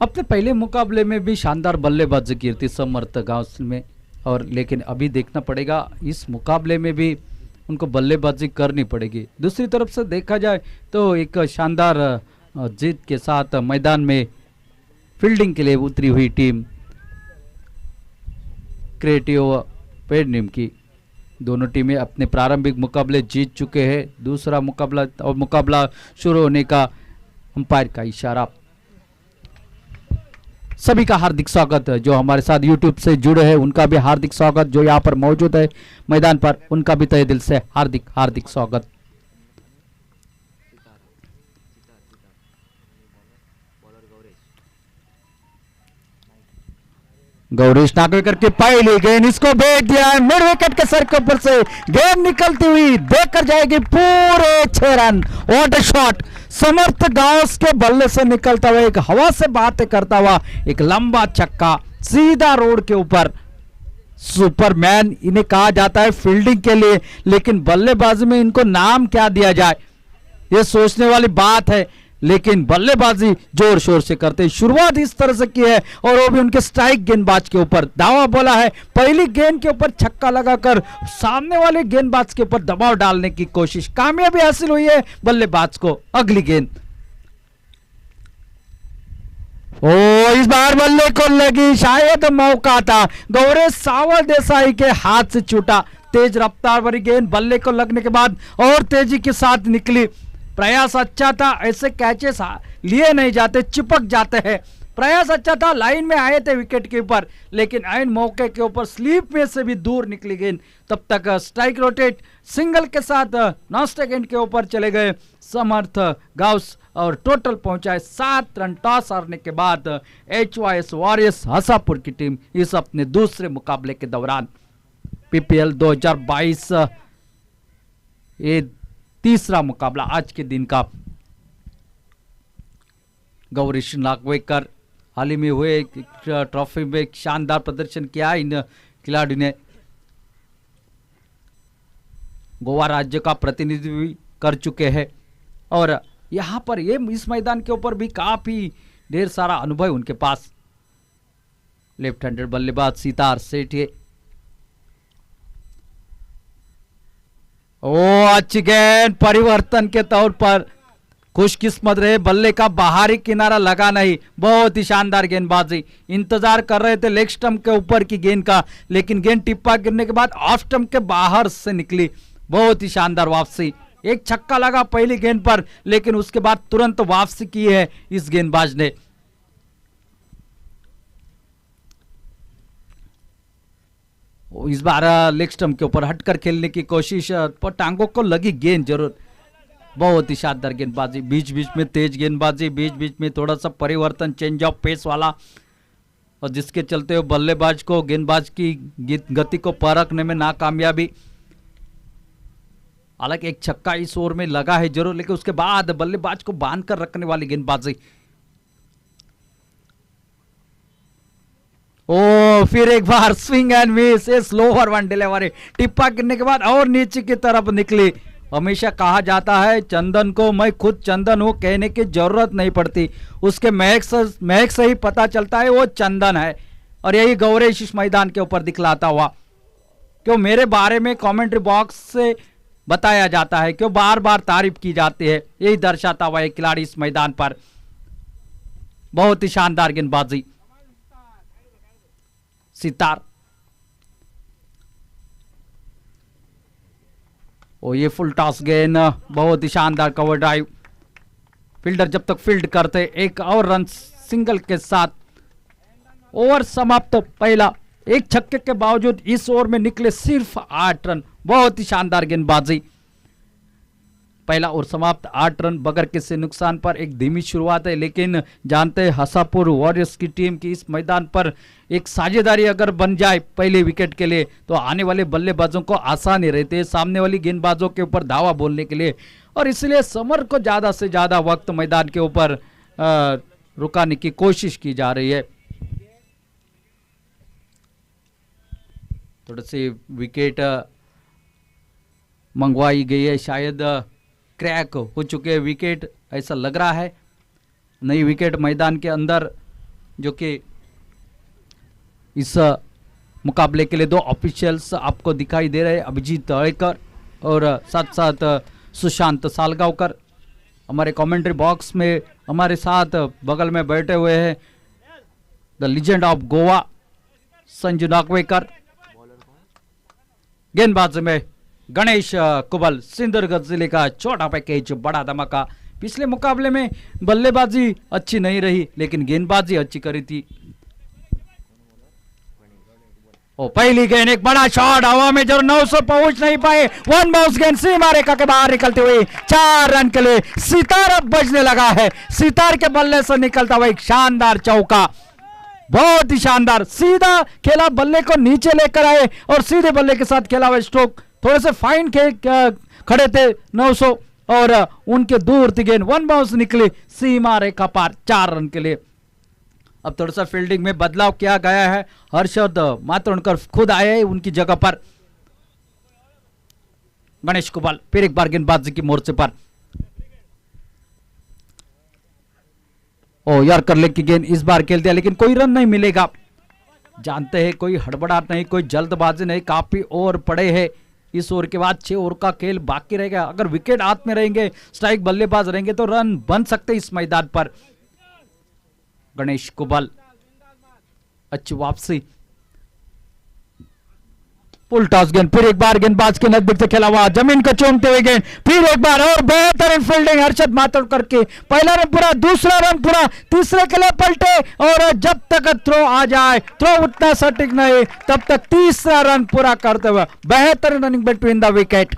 अपने पहले मुकाबले में भी शानदार बल्लेबाजी की थी समर्थ गांव में, और लेकिन अभी देखना पड़ेगा इस मुकाबले में भी उनको बल्लेबाजी करनी पड़ेगी। दूसरी तरफ से देखा जाए तो एक शानदार जीत के साथ मैदान में फील्डिंग के लिए उतरी हुई टीम क्रिएटिव पेडनिम की, दोनों टीमें अपने प्रारंभिक मुकाबले जीत चुके हैं। दूसरा मुकाबला शुरू होने का अंपायर का इशारा। सभी का हार्दिक स्वागत है, जो हमारे साथ YouTube से जुड़े हैं उनका भी हार्दिक स्वागत, जो यहाँ पर मौजूद है मैदान पर उनका भी तहे दिल से हार्दिक हार्दिक स्वागत। गौरीश नागवेकर की पहली गेंद, इसको भेज दिया है मिड विकेट के सर के ऊपर से, गेंद निकलती हुई देखकर जाएगी पूरे 6 रन। व्हाट अ शॉट, समर्थ गांव के बल्ले से निकलता हुआ एक हवा से बातें करता हुआ एक लंबा छक्का सीधा रोड के ऊपर। सुपरमैन इन्हें कहा जाता है फील्डिंग के लिए, लेकिन बल्लेबाजी में इनको नाम क्या दिया जाए ये सोचने वाली बात है। लेकिन बल्लेबाजी जोर शोर से करते, शुरुआत इस तरह से की है और वो भी उनके स्ट्राइक गेंदबाज के ऊपर दावा बोला है। पहली गेंद के ऊपर छक्का लगाकर सामने वाले गेंदबाज के ऊपर दबाव डालने की कोशिश, कामयाबी हासिल हुई है बल्लेबाज को। अगली गेंद, ओ इस बार बल्ले को लगी, शायद मौका था, गौरेश सावल देसाई के हाथ से छूटा। तेज रफ्तार वाली गेंद बल्ले को लगने के बाद और तेजी के साथ निकली। प्रयास अच्छा था, ऐसे कैचेस लिए नहीं जाते, चिपक जाते हैं। प्रयास अच्छा था, लाइन में आए थे विकेट के ऊपर, लेकिन आइन मौके के ऊपर स्लीप में से भी दूर निकली गेंद। तब तक स्ट्राइक रोटेट सिंगल के साथ नॉन गेंद के ऊपर चले गए समर्थ गाउस और टोटल पहुंचाए 7 रन। टॉस हारने के बाद HYS वॉरियर्स हसापुर की टीम इस अपने दूसरे मुकाबले के दौरान PPL 2022 ये तीसरा मुकाबला आज के दिन का। गौरीश नागवेकर हाल ही में हुए ट्रॉफी में एक शानदार प्रदर्शन किया इन खिलाड़ी ने। गोवा राज्य का प्रतिनिधित्व कर चुके हैं और यहां पर ये इस मैदान के ऊपर भी काफी ढेर सारा अनुभव उनके पास। लेफ्ट हैंडेड बल्लेबाज सितार सेठी, ओ अच्छी गेंद, परिवर्तन के तौर पर खुशकिस्मत रहे, बल्ले का बाहरी किनारा लगा नहीं। बहुत ही शानदार गेंदबाजी, इंतजार कर रहे थे लेग स्टंप के ऊपर की गेंद का, लेकिन गेंद टिप्पा गिरने के बाद ऑफ स्टंप के बाहर से निकली। बहुत ही शानदार वापसी, एक छक्का लगा पहली गेंद पर, लेकिन उसके बाद तुरंत वापसी की है इस गेंदबाज ने। इस बार लेग स्टंप के ऊपर हटकर खेलने की कोशिश, पर टांगों को लगी गेंद जरूर। बहुत ही शानदार गेंदबाजी, बीच बीच में तेज गेंदबाजी, बीच बीच में थोड़ा सा परिवर्तन, चेंज ऑफ पेस वाला, और जिसके चलते हुए बल्लेबाज को गेंदबाज की गति को परखने में नाकामयाबी। हालांकि एक छक्का इस ओवर में लगा है जरूर, लेकिन उसके बाद बल्लेबाज को बांध कर रखने वाली गेंदबाजी। ओ फिर एक बार swing and miss, slower one delivery, टिप्पा गिरने के बाद और नीचे की तरफ निकली। हमेशा कहा जाता है चंदन को मैं खुद चंदन हूं कहने की जरूरत नहीं पड़ती, उसके महक से ही पता चलता है वो चंदन है। और यही गौरेश इस मैदान के ऊपर दिखलाता हुआ, क्यों मेरे बारे में कमेंट्री बॉक्स से बताया जाता है, क्यों बार बार तारीफ की जाती है, यही दर्शाता हुआ एक खिलाड़ी इस मैदान पर। बहुत ही शानदार गेंदबाजी सितार, ओ ये फुल टॉस गेंद, बहुत ही शानदार कवर ड्राइव। फील्डर जब तक फील्ड करते एक और रन सिंगल के साथ ओवर समाप्त। पहला एक छक्के के बावजूद इस ओवर में निकले सिर्फ 8 रन। बहुत ही शानदार गेंदबाजी, पहला ओवर समाप्त 8 रन बगैर किसी नुकसान पर। एक धीमी शुरुआत है, लेकिन जानते हैं हसापुर वॉरियर्स की टीम की इस मैदान पर एक साझेदारी अगर बन जाए पहले विकेट के लिए तो आने वाले बल्लेबाजों को आसानी रहती है सामने वाली गेंदबाजों के ऊपर धावा बोलने के लिए, और इसलिए समर को ज्यादा से ज्यादा वक्त मैदान के ऊपर रुकाने की कोशिश की जा रही है। थोड़ी सी विकेट मंगवाई गई है, शायद क्रैक हो चुके हैं विकेट, ऐसा लग रहा है। नई विकेट मैदान के अंदर जो कि इस मुकाबले के लिए दो ऑफिशियल्स आपको दिखाई दे रहे हैं, अभिजीत तळेकर और साथ साथ सुशांत सालगांवकर। हमारे कमेंट्री बॉक्स में हमारे साथ बगल में बैठे हुए हैं the legend of Goa Sanju Nagwekar. गेंदबाजी में गणेश कुबल, सिंधुदुर्ग जिले का छोटा पैकेज बड़ा धमाका। पिछले मुकाबले में बल्लेबाजी अच्छी नहीं रही लेकिन गेंदबाजी अच्छी करी थी। ओ पहली गेंद, एक बड़ा शॉट हवा में जो 900 पहुंच नहीं पाए। वन बाउंस गेंद सीमा रेखा के बाहर निकलते हुए 4 रन के लिए सितार अब बजने लगा है। सितार के बल्ले से निकलता हुआ एक शानदार चौका, बहुत ही शानदार। सीधा खेला, बल्ले को नीचे लेकर आए और सीधे बल्ले के साथ खेला हुआ स्ट्रोक। थोड़े से फाइन खड़े थे 900 और उनके दूर थी गेंद, वन बाउंस निकली सीमा रेखा पार 4 रन के लिए। अब थोड़ा सा फील्डिंग में बदलाव किया गया है। हर्षद मातोंडकर खुद आए हैं उनकी जगह पर। गणेश कुबल फिर एक बार गेंदबाजी की मोर्चे पर। ओ यॉर्कर लेग की गेंद इस बार खेल दिया लेकिन कोई रन नहीं मिलेगा। जानते हैं कोई हड़बड़ाहट नहीं, कोई जल्दबाजी नहीं, काफी ओवर पड़े हैं। इस ओवर के बाद 6 ओवर का खेल बाकी रहेगा। अगर विकेट हाथ में रहेंगे, स्ट्राइक बल्लेबाज रहेंगे तो रन बन सकते इस मैदान पर। गणेश कुबल अच्छी वापसी, फुल टॉस गेंद, फिर एक बार गेंदबाज के नजदीक से खेला हुआ, जमीन को चूमते हुए गेंद, फिर एक बार और बेहतरीन फील्डिंग हर्षद मातोंडकर के। पहला रन पूरा, दूसरा रन पूरा, तीसरे के लिए पलटे और जब तक थ्रो आ जाए, थ्रो उतना सटीक नहीं तब तक तीसरा रन पूरा करते हुए बेहतरीन रनिंग बिटवीन द विकेट।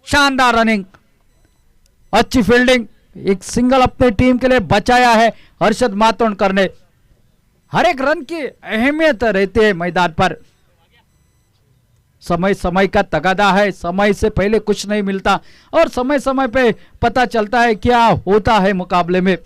शानदार रनिंग, अच्छी फील्डिंग, एक सिंगल अपनी टीम के लिए बचाया है हर्षद मातोंडकर ने। हर एक रन की अहमियत रहती है मैदान पर। समय समय का तकादा है, समय से पहले कुछ नहीं मिलता और समय समय पे पता चलता है क्या होता है मुकाबले में।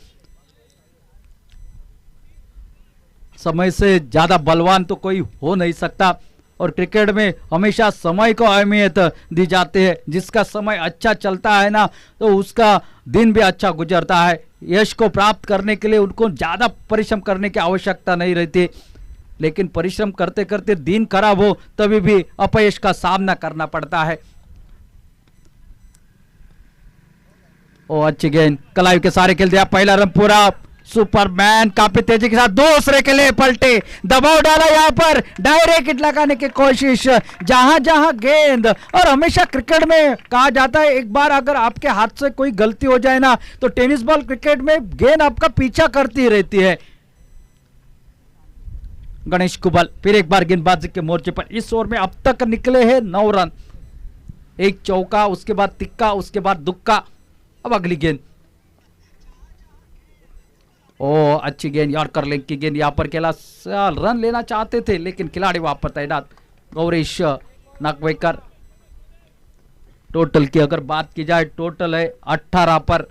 समय से ज्यादा बलवान तो कोई हो नहीं सकता और क्रिकेट में हमेशा समय को अहमियत दी जाती है। जिसका समय अच्छा चलता है ना तो उसका दिन भी अच्छा गुजरता है। यश को प्राप्त करने के लिए उनको ज्यादा परिश्रम करने की आवश्यकता नहीं रहती, लेकिन परिश्रम करते करते दिन खराब हो तभी भी अपयश का सामना करना पड़ता है। ओ अच्छी गेंद, कलाई के सारे खेल दिया, पहला रन पूरा। सुपरमैन काफी तेजी के साथ दूसरे के लिए पलटे, दबाव डाला यहाँ पर, डायरेक्ट लगाने की कोशिश, जहां जहां गेंद। और हमेशा क्रिकेट में कहा जाता है एक बार अगर आपके हाथ से कोई गलती हो जाए ना तो टेनिस बॉल क्रिकेट में गेंद आपका पीछा करती रहती है। गणेश कुबल फिर एक बार गेंदबाजी के मोर्चे पर। इस ओवर में अब तक निकले हैं 9 रन, एक चौका, उसके बाद तिक्का, उसके बाद दुक्का। अब अगली गेंद, ओ अच्छी गेंद, यॉर्कर लेग की गेंद, यहां पर खेला, रन लेना चाहते थे लेकिन खिलाड़ी वहां पर तैनात गौरीश नागवेकर। टोटल की अगर बात की जाए, टोटल है 18 पर,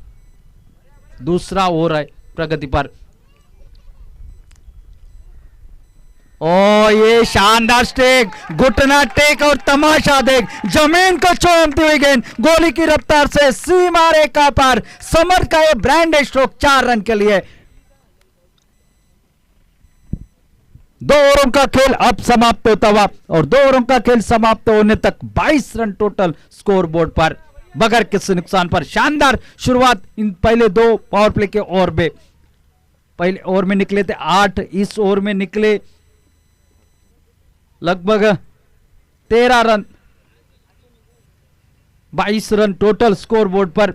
दूसरा ओवर है प्रगति पर। ओ ये शानदार स्टेक, घुटना टेक और तमाशा देख, जमीन को चूमती हुई गेंद गोली की रफ्तार से सीमा रेखा पार। समर का ये ब्रांड स्ट्रोक 4 रन के लिए। 2 ओवरों का खेल अब समाप्त होता हुआ और 2 ओवरों का खेल समाप्त होने तक 22 रन टोटल स्कोर बोर्ड पर बगैर किसी नुकसान पर। शानदार शुरुआत इन पहले 2 पावर प्ले के ओवर में। पहले ओवर में निकले थे 8, इस ओवर में निकले लगभग 13 run, 22 run total score board पर।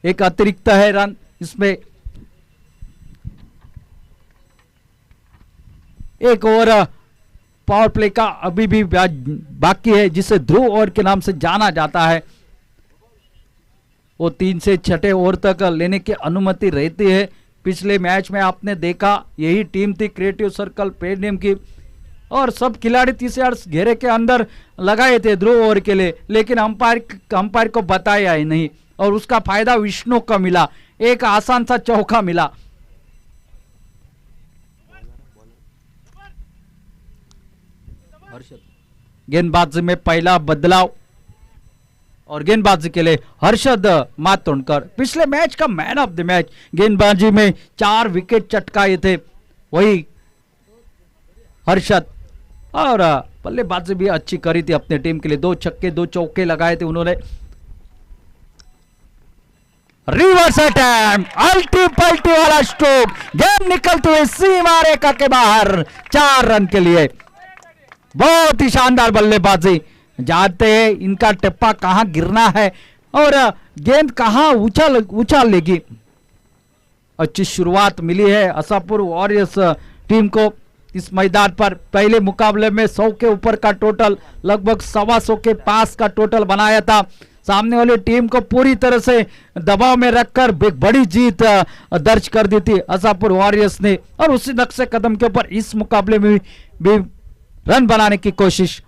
एक अतिरिक्त है रन इसमें, एक ओवर पावर प्ले का अभी भी बाकी है जिसे ध्रुव ओवर के नाम से जाना जाता है। वो 3 से 6 ओवर तक लेने की अनुमति रहती है। पिछले मैच में आपने देखा यही टीम थी क्रिएटिव सर्कल पेडनेम की और सब खिलाड़ी 30 यार्ड्स घेरे के अंदर लगाए थे ध्रुव ओवर के लिए, लेकिन अंपायर को बताया ही नहीं और उसका फायदा विष्णु को मिला। एक आसान सा चौका मिला। गेंदबाजी में पहला बदलाव और गेंदबाजी के लिए हर्षद मातोंडकर, पिछले मैच का मैन ऑफ द मैच। गेंदबाजी में 4 विकेट चटकाए थे वही हर्षद, और बल्लेबाजी भी अच्छी करी थी अपने टीम के लिए। 2 छक्के 2 चौके लगाए थे उन्होंने। रिवर्स अटैम्प्ट, अल्टी पल्टी वाला स्ट्रोक, गेंद निकलते हुए सीमा रेखा के बाहर 4 रन के लिए। बहुत ही शानदार बल्लेबाजी, जानते हैं इनका टिप्पा कहां गिरना है और गेंद कहां उछाल लेगी। अच्छी शुरुआत मिली है आशापुर वॉरियर्स टीम को इस मैदान पर। पहले मुकाबले में 100 के ऊपर का टोटल, लगभग 125 के पास का टोटल बनाया था। सामने वाली टीम को पूरी तरह से दबाव में रखकर एक बड़ी जीत दर्ज कर दी थी आशापुर वॉरियर्स ने, और उसी नक्शे कदम के ऊपर इस मुकाबले में भी रन बनाने की कोशिश।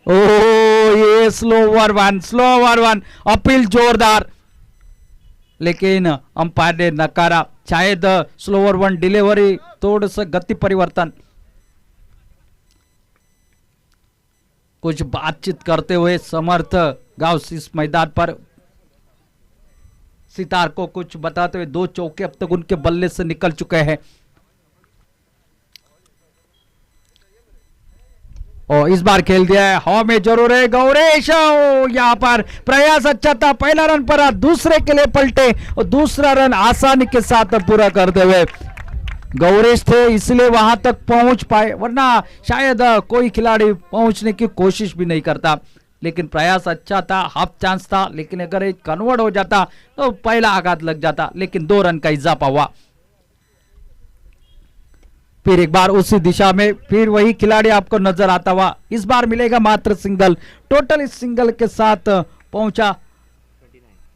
ओ ये स्लो ओवर वन, अपील जोरदार, लेकिन अंपायर ने नकारा। शायद स्लो ओवर 1 डिलीवरी, थोड़ा सा गति परिवर्तन। कुछ बातचीत करते हुए समर्थ गांव इस मैदान पर सितार को कुछ बताते हुए 2 चौके अब तक उनके बल्ले से निकल चुके हैं। और इस बार खेल दिया है, हवा में जरूर है गौरेश। यहां पर प्रयास अच्छा था, पहला रन पर दूसरे के लिए पलटे और दूसरा रन आसानी के साथ पूरा करते हुए गौरेश थे, इसलिए वहां तक पहुंच पाए, वरना शायद कोई खिलाड़ी पहुंचने की कोशिश भी नहीं करता। लेकिन प्रयास अच्छा था, हाफ चांस था, लेकिन अगर एक कन्वर्ट हो जाता तो पहला आघात लग जाता, लेकिन 2 रन का इजाफा हुआ। फिर एक बार उसी दिशा में फिर वही खिलाड़ी आपको नजर आता हुआ। इस बार मिलेगा मात्र सिंगल, टोटल इस सिंगल के साथ पहुंचा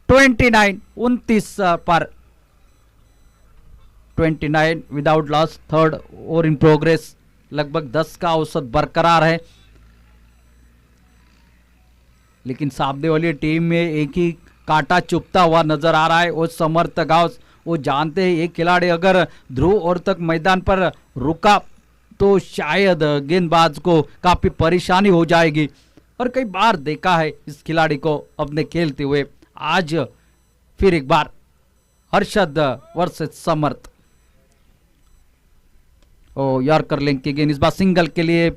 29 पर 29 without loss. Third over in progress, लगभग 10 का औसत बरकरार है, लेकिन सामने वाली टीम में एक ही कांटा चुभता हुआ नजर आ रहा है। वो समर्थ गांव, वो जानते हैं एक खिलाड़ी अगर ध्रुव और तक मैदान पर रुका तो शायद गेंदबाज को काफी परेशानी हो जाएगी, और कई बार देखा है इस खिलाड़ी को अपने खेलते हुए। आज फिर एक बार हर्षद वर्सेस समर्थ। ओ यॉर्कर लेंथ की गेंद, इस बार सिंगल के लिए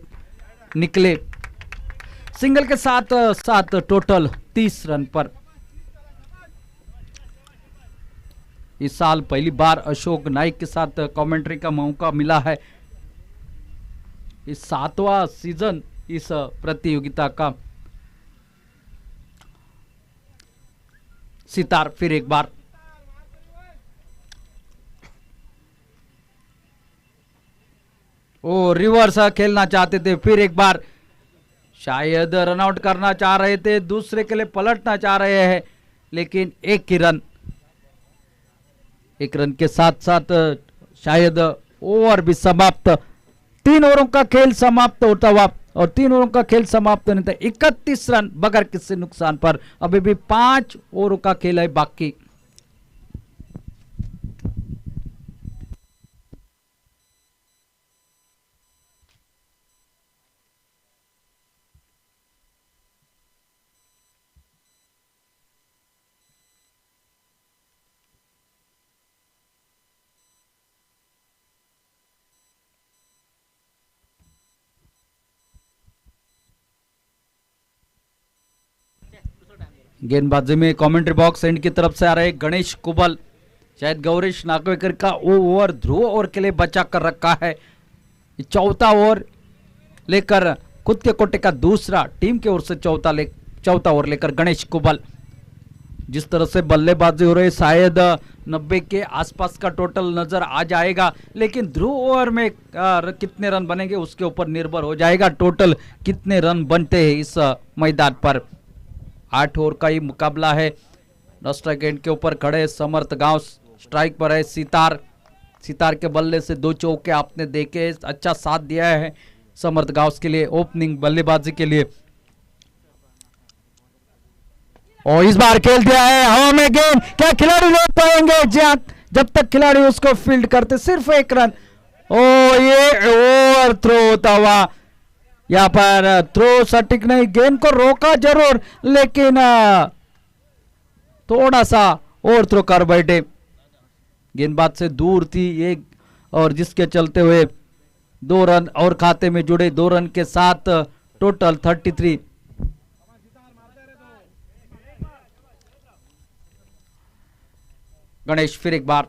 निकले। सिंगल के साथ साथ टोटल 30 रन पर। इस साल पहली बार अशोक नाइक के साथ कमेंट्री का मौका मिला है। इस 7वां सीजन इस प्रतियोगिता का। सितार फिर एक बार, ओ रिवर्स खेलना चाहते थे, फिर एक बार शायद रनआउट करना चाह रहे थे, दूसरे के लिए पलटना चाह रहे हैं, लेकिन एक रन के साथ साथ शायद ओवर भी समाप्त। 3 ओवरों का खेल समाप्त होता हुआ, और 3 ओवरों का खेल समाप्त होने तक 31 रन बगैर किसी नुकसान पर। अभी भी 5 ओवरों का खेल है बाकी। गेंदबाजी में कमेंट्री बॉक्स एंड की तरफ से आ रहे गणेश कुबल, शायद गौरीश नागवेकर का वो ओवर ध्रुव ओवर के लिए बचा कर रखा है। 4था ओवर लेकर खुद के कोटे का दूसरा, टीम की ओर से 4था ओवर लेकर गणेश कुबल। जिस तरह से बल्लेबाजी हो रही, शायद 90 के आसपास का टोटल नजर आ जाएगा, लेकिन ध्रुव ओवर में कितने रन बनेंगे उसके ऊपर निर्भर हो जाएगा टोटल कितने रन बनते हैं इस मैदान पर। 8 ओवर का ही मुकाबला है। स्ट्राइक एंड के ऊपर खड़े समर्थ गांव, स्ट्राइक पर है सितार के बल्ले से 2 चौके आपने देखे, अच्छा साथ दिया है समर्थ गांव के लिए ओपनिंग बल्लेबाजी के लिए। और इस बार खेल दिया है हवा में गेंद, क्या खिलाड़ी रोक पाएंगे? जब तक खिलाड़ी उसको फील्ड करते सिर्फ 1 रन। ओ ये ओवर थ्रो होता हुआ, यहाँ पर थ्रो सटीक नहीं, गेंद को रोका जरूर, लेकिन थोड़ा सा ओवर थ्रो कर बैठे। गेंदबाज से दूर थी एक, और जिसके चलते हुए 2 रन और खाते में जुड़े। 2 रन के साथ टोटल 33। गणेश फिर एक बार,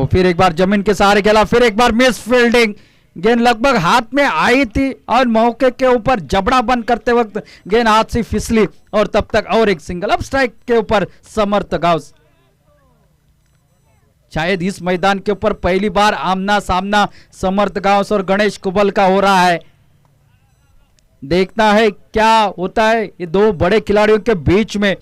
फिर एक बार जमीन के सहारे खेला, फिर एक बार मिस फील्डिंग। गेंद लगभग हाथ में आई थी और मौके के ऊपर जबड़ा बंद करते वक्त गेंद हाथ से फिसली, और तब तक और एक सिंगल। अब स्ट्राइक के ऊपर समर्थ गाउस। शायद इस मैदान के ऊपर पहली बार आमना सामना समर्थ गाउस और गणेश कुबल का हो रहा है। देखना है क्या होता है ये 2 बड़े खिलाड़ियों के बीच में।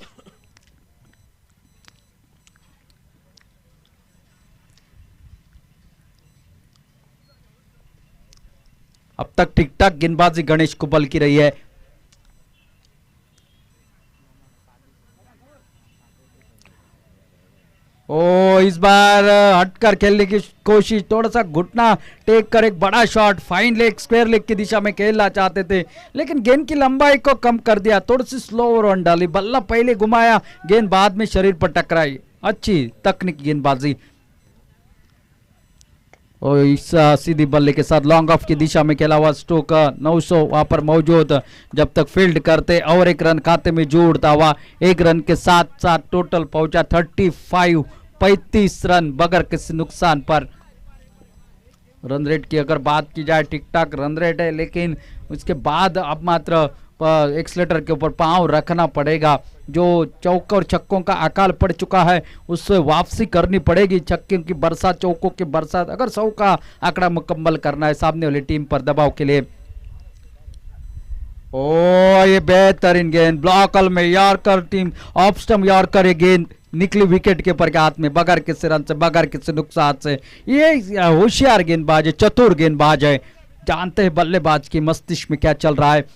अब तक ठीक ठाक गेंदबाजी गणेश कुबल की रही है। इस बार हटकर खेलने की कोशिश, थोड़ा सा घुटना टेक कर एक बड़ा shot, fine leg square leg की दिशा में खेलना चाहते थे, लेकिन गेंद की लंबाई को कम कर दिया। थोड़ी सी स्लो रन डाली, बल्ला पहले घुमाया, गेंद बाद में शरीर पर टकराई। अच्छी तकनीकी गेंदबाजी। और इस सीधी बल्ले के साथ लॉन्ग ऑफ की दिशा में खेला हुआ स्ट्रोक 900 वहां पर मौजूद, जब तक फील्ड करते और 1 रन खाते में जोड़ता हुआ। 1 रन के साथ साथ टोटल पहुंचा 35 रन बगैर किसी नुकसान पर। रन रेट की अगर बात की जाए, ठीक ठाक रन रेट है, लेकिन उसके बाद अब मात्र एक्सलेटर के ऊपर पांव रखना पड़ेगा। जो चौकों और छक्कों का अकाल पड़ चुका है उससे वापसी करनी पड़ेगी। छक्कों की बरसात, चौकों की बरसात, अगर 100 का आंकड़ा मुकम्मल करना है सामने वाली टीम पर दबाव के लिए। ये बेहतरीन गेंद, ब्लॉकल में yorker team off stump yorker, ये गेंद निकली विकेट कीपर के हाथ में बगैर किसी रन से, बगैर किसी नुकसान से। ये होशियार गेंदबाज है, चतुर गेंदबाज है, जानते हैं बल्लेबाज की मस्तिष्क में क्या चल रहा है।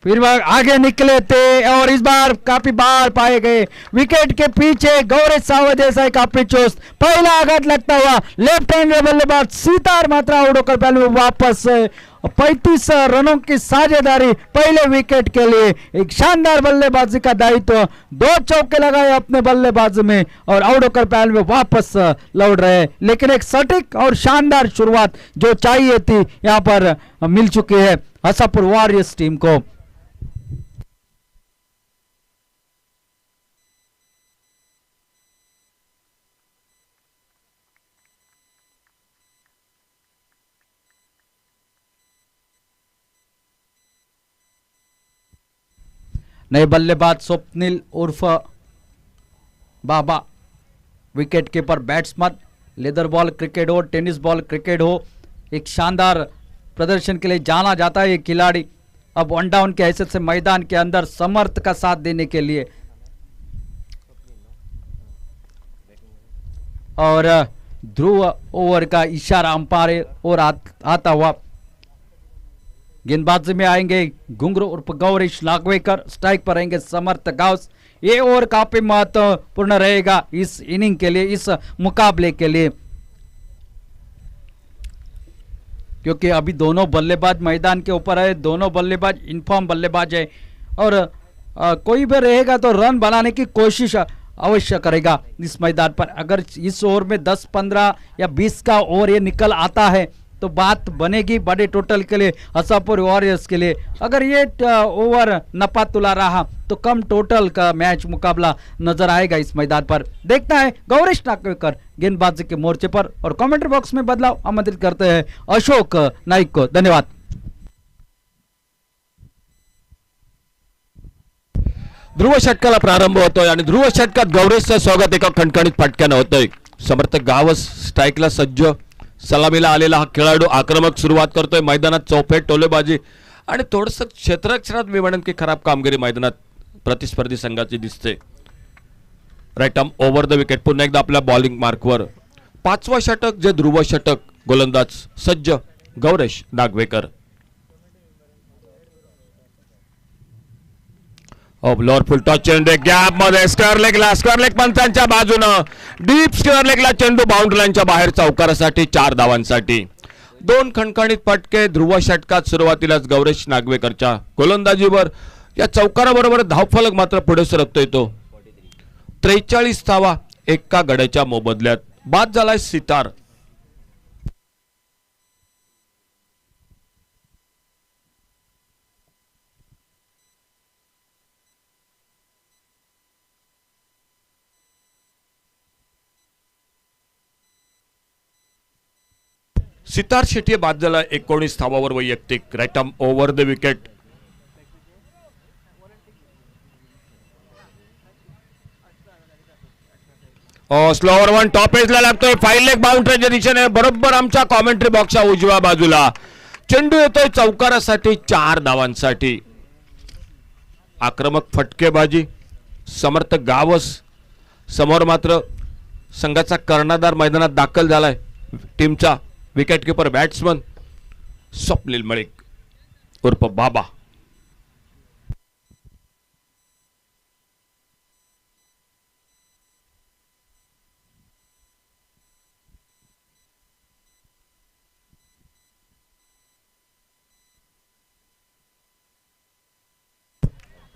फिर वह आगे निकले थे और इस बार काफी बार पाए गए विकेट के पीछे। गौरी सावत देसाई काफी चुस्त, पहला आघात लगता हुआ लेफ्ट हैंड बल्लेबाज सीतार मात्रा आउट होकर पहले वापस 35 रनों की साझेदारी पहले विकेट के लिए। एक शानदार बल्लेबाजी का दायित्व, 2 चौके लगाए अपने बल्लेबाजी में और आउट होकर पहले में वापस लौट रहे, लेकिन एक सटीक और शानदार शुरुआत जो चाहिए थी यहां पर मिल चुकी है हसापुर वॉरियर्स टीम को। नए बल्लेबाज स्वप्निल उर्फ Baba, wicket keeper, batsman, leather ball cricket हो, टेनिस बॉल क्रिकेट हो, एक शानदार प्रदर्शन के लिए जाना जाता है ये खिलाड़ी। अब वन डाउन के हैसियत से मैदान के अंदर समर्थ का साथ देने के लिए, और ध्रुव ओवर का इशारा अंपायर और आता हुआ गेंदबाजी में आएंगे घुंगरू उर्फ गौरीश नागवेकर, स्ट्राइक पर आएंगे समर्थ गाउस। ये ओवर काफी महत्वपूर्ण रहेगा इस इनिंग के लिए, इस मुकाबले के लिए, क्योंकि अभी दोनों बल्लेबाज मैदान के ऊपर है, दोनों बल्लेबाज इनफॉर्म बल्लेबाज है, और कोई भी रहेगा तो रन बनाने की कोशिश अवश्य करेगा इस मैदान पर। अगर इस ओवर में 10, 15 या 20 का ओवर ये निकल आता है तो बात बनेगी बड़े टोटल के लिए, हसापुर वॉरियर्स के लिए। अगर ये ओवर नपा तुला रहा तो कम टोटल का मैच मुकाबला नजर आएगा इस मैदान पर। देखना है गौरीश नागवेकर गेंदबाजी के मोर्चे पर, और कमेंट्री बॉक्स में बदलाव आमंत्रित करते हैं अशोक नाईक को। धन्यवाद। ध्रुव षटकाला प्रारंभ होतोय आणि ध्रुव षटकात गौरीशचं स्वागत एका खणखणीत फटक्यानं होतोय। समर्थ गावस स्ट्राईकला सज्ज, सलामीला आलेला हा खेळाडू आक्रमक सुरुवात करतोय। मैदानात चौफेट टोलेबाजी आणि थोडंसं क्षेत्ररक्षणात मी म्हणेन की खराब कामगिरी मैदानात प्रतिस्पर्धी संघाची दिसते। Right arm over the wicket, पुन्हा एकदा आपल्या बॉलिंग मार्कवर 5वा षटक, जे ध्रुव षटक, गोलंदाज सज्ज Gauresh Nagwekar. Lower full toss चेंडू गॅप मध्ये स्क्वेअर लेग पंचांच्या बाजूनं डीप स्क्वेअर लेगला चेंडू बाउंड्री लाईनच्या बाहेर चौकारासाठी 4 धावांसाठी। 2 खणखणीत फटके ध्रुव षटकात सुरुवातीलाच गौरेश नागवेकरच्या गोलंदाजीवर। या चौकाराबरोबर धावफलक मात्र पुढे सरकतोय तो। 43 धावा एका गड्याच्या मोबदल्यात. बाद झालाय सितार. सितार शेट्टी बाद झाला 19 धावावर वैयक्तिक. Right arm over the wicket. Slower one top एजला लागतोय. फाईन लेग बाउंड्रीच्या दिशेने बरोबर आमच्या कॉमेंट्री बॉक्सच्या उजव्या बाजूला. चेंडू येतोय चौकारासाठी 4 धावांसाठी. आक्रमक फटकेबाजी. समर्थ गावस समोर मात्र संघाचा कर्णधार मैदानात दाखल झालाय. टीमचा wicket keeper batsman Swapnil Malik उर्फ बाबा.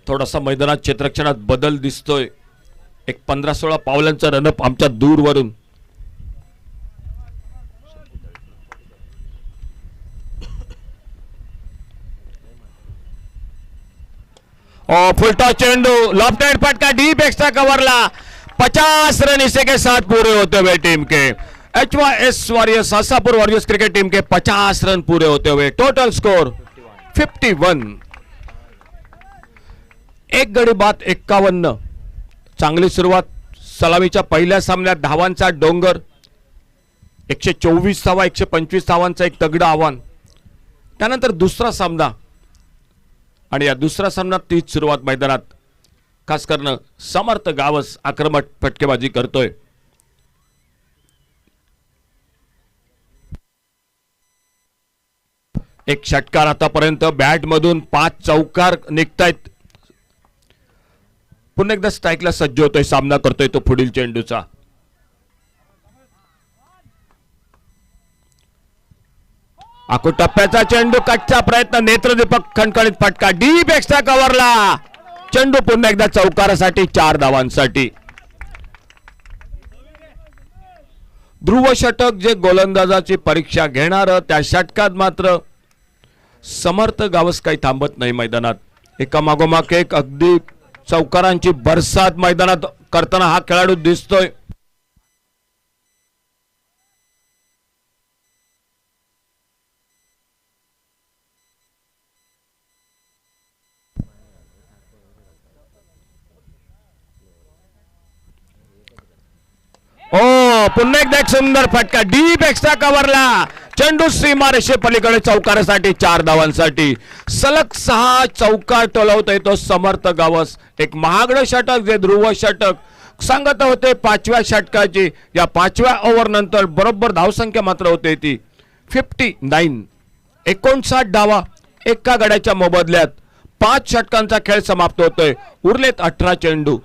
थोडासा मैदानात क्षेत्रक्षणात बदल दिसतोय. एक 15-16 पावलांचा रनअप आमच्या दूरवरून. फुलटॉस चेंडू. लॉफ्टेड फटका डीप एक्स्ट्रा कवरला. 50 रन इसे के साथ पूरे होते हुए टीम के HYS warriors Ashapur warriors cricket team के 50 रन पूरे होते हुए. Total score 51. एक गडी बाद 51. चांगली सुरुवात. सलामीच्या पहिल्या सामन्यात धावांचा डोंगर. 124 धावा 125 धावांचा एक तगडं आव्हान. त्यानंतर दुसरा सामना आणि या दुसऱ्या सामन्यात तीच सुरुवात मैदानात खास करणं समर्थ गावस आक्रमक फटकेबाजी करतोय. एक षटकार आतापर्यंत बॅट मधून 5 चौकार निघतायत. पुन्हा एकदा स्ट्राईकला सज्ज होतोय. सामना करतोय तो पुढील चेंडूचा. आखो टप्प्याचा चेंडू. कटचा प्रयत्न. नेत्रदीपक खणखणीत फटका डीप एक्स्ट्रा कव्हरला. चेंडू पुन्हा एकदा चौकारासाठी 4 धावांसाठी. ध्रुव षटक जे गोलंदाजाची परीक्षा घेणार त्या षटकात मात्र समर्थ गावस काही थांबत नाही मैदानात. एका मागोमाग एक अगदी चौकारांची बरसात मैदानात करताना हा खेळाडू दिसतोय. पुन्हा एकदा एक सुंदर फटका डीप एक्स्ट्रा कव्हरला. चेंडू सीमारेषे पलीकडे चौकारासाठी 4 धावांसाठी. सलग 6 चौकार टोलवत येतो समर्थ गावस. एक महागडं षटक जे ध्रुव षटक सांगत होते 5व्या षटकाची. या 5व्या ओव्हर नंतर बरोबर धावसंख्या मात्र होते ती 59. 59 धावा एका गड्याच्या मोबदल्यात. 5 षटकांचा खेळ समाप्त होतोय. उरलेत 18 चेंडू.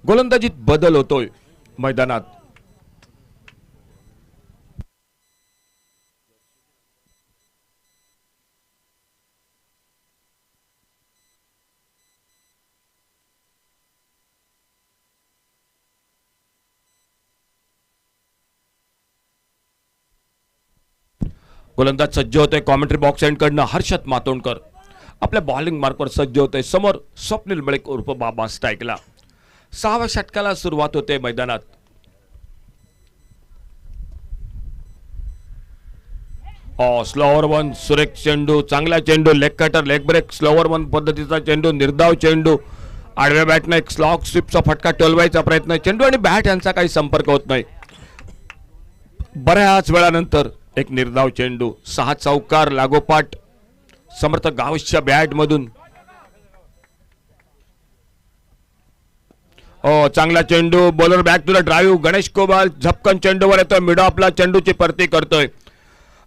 गोलंदाजीत बदल होतोय मैदानात. गोलंदाज सज्ज होते. कॉमेंट्री बॉक्स एंड कडनं हर्षद मातोंडकर आपल्या बॉलिंग मार्कवर सज्ज होते. समोर स्वप्नील मलिक उर्फ बाबा स्ट्राईकला. 6व्या षटकाला सुरुवात होते मैदानात. स्लोअर वन सुरेख चेंडू. चांगला चेंडू. Leg cutter leg break slower one पद्धतीचा चेंडू. निर्धाव चेंडू. आडव्या बॅटने एक स्लॉक स्वीपचा फटका टोलवायचा प्रयत्न. चेंडू आणि बॅट यांचा काही संपर्क होत नाही. बऱ्याच वेळानंतर एक निर्धाव चेंडू. 6 चौकार लागोपाठ समर्थ गावसच्या बॅट मधून चांगला चेंडू, bowler back to the drive. Ganesh Kobal झपकन चेंडूवर येतोय, मिड ऑफला चेंडूची परती करतोय.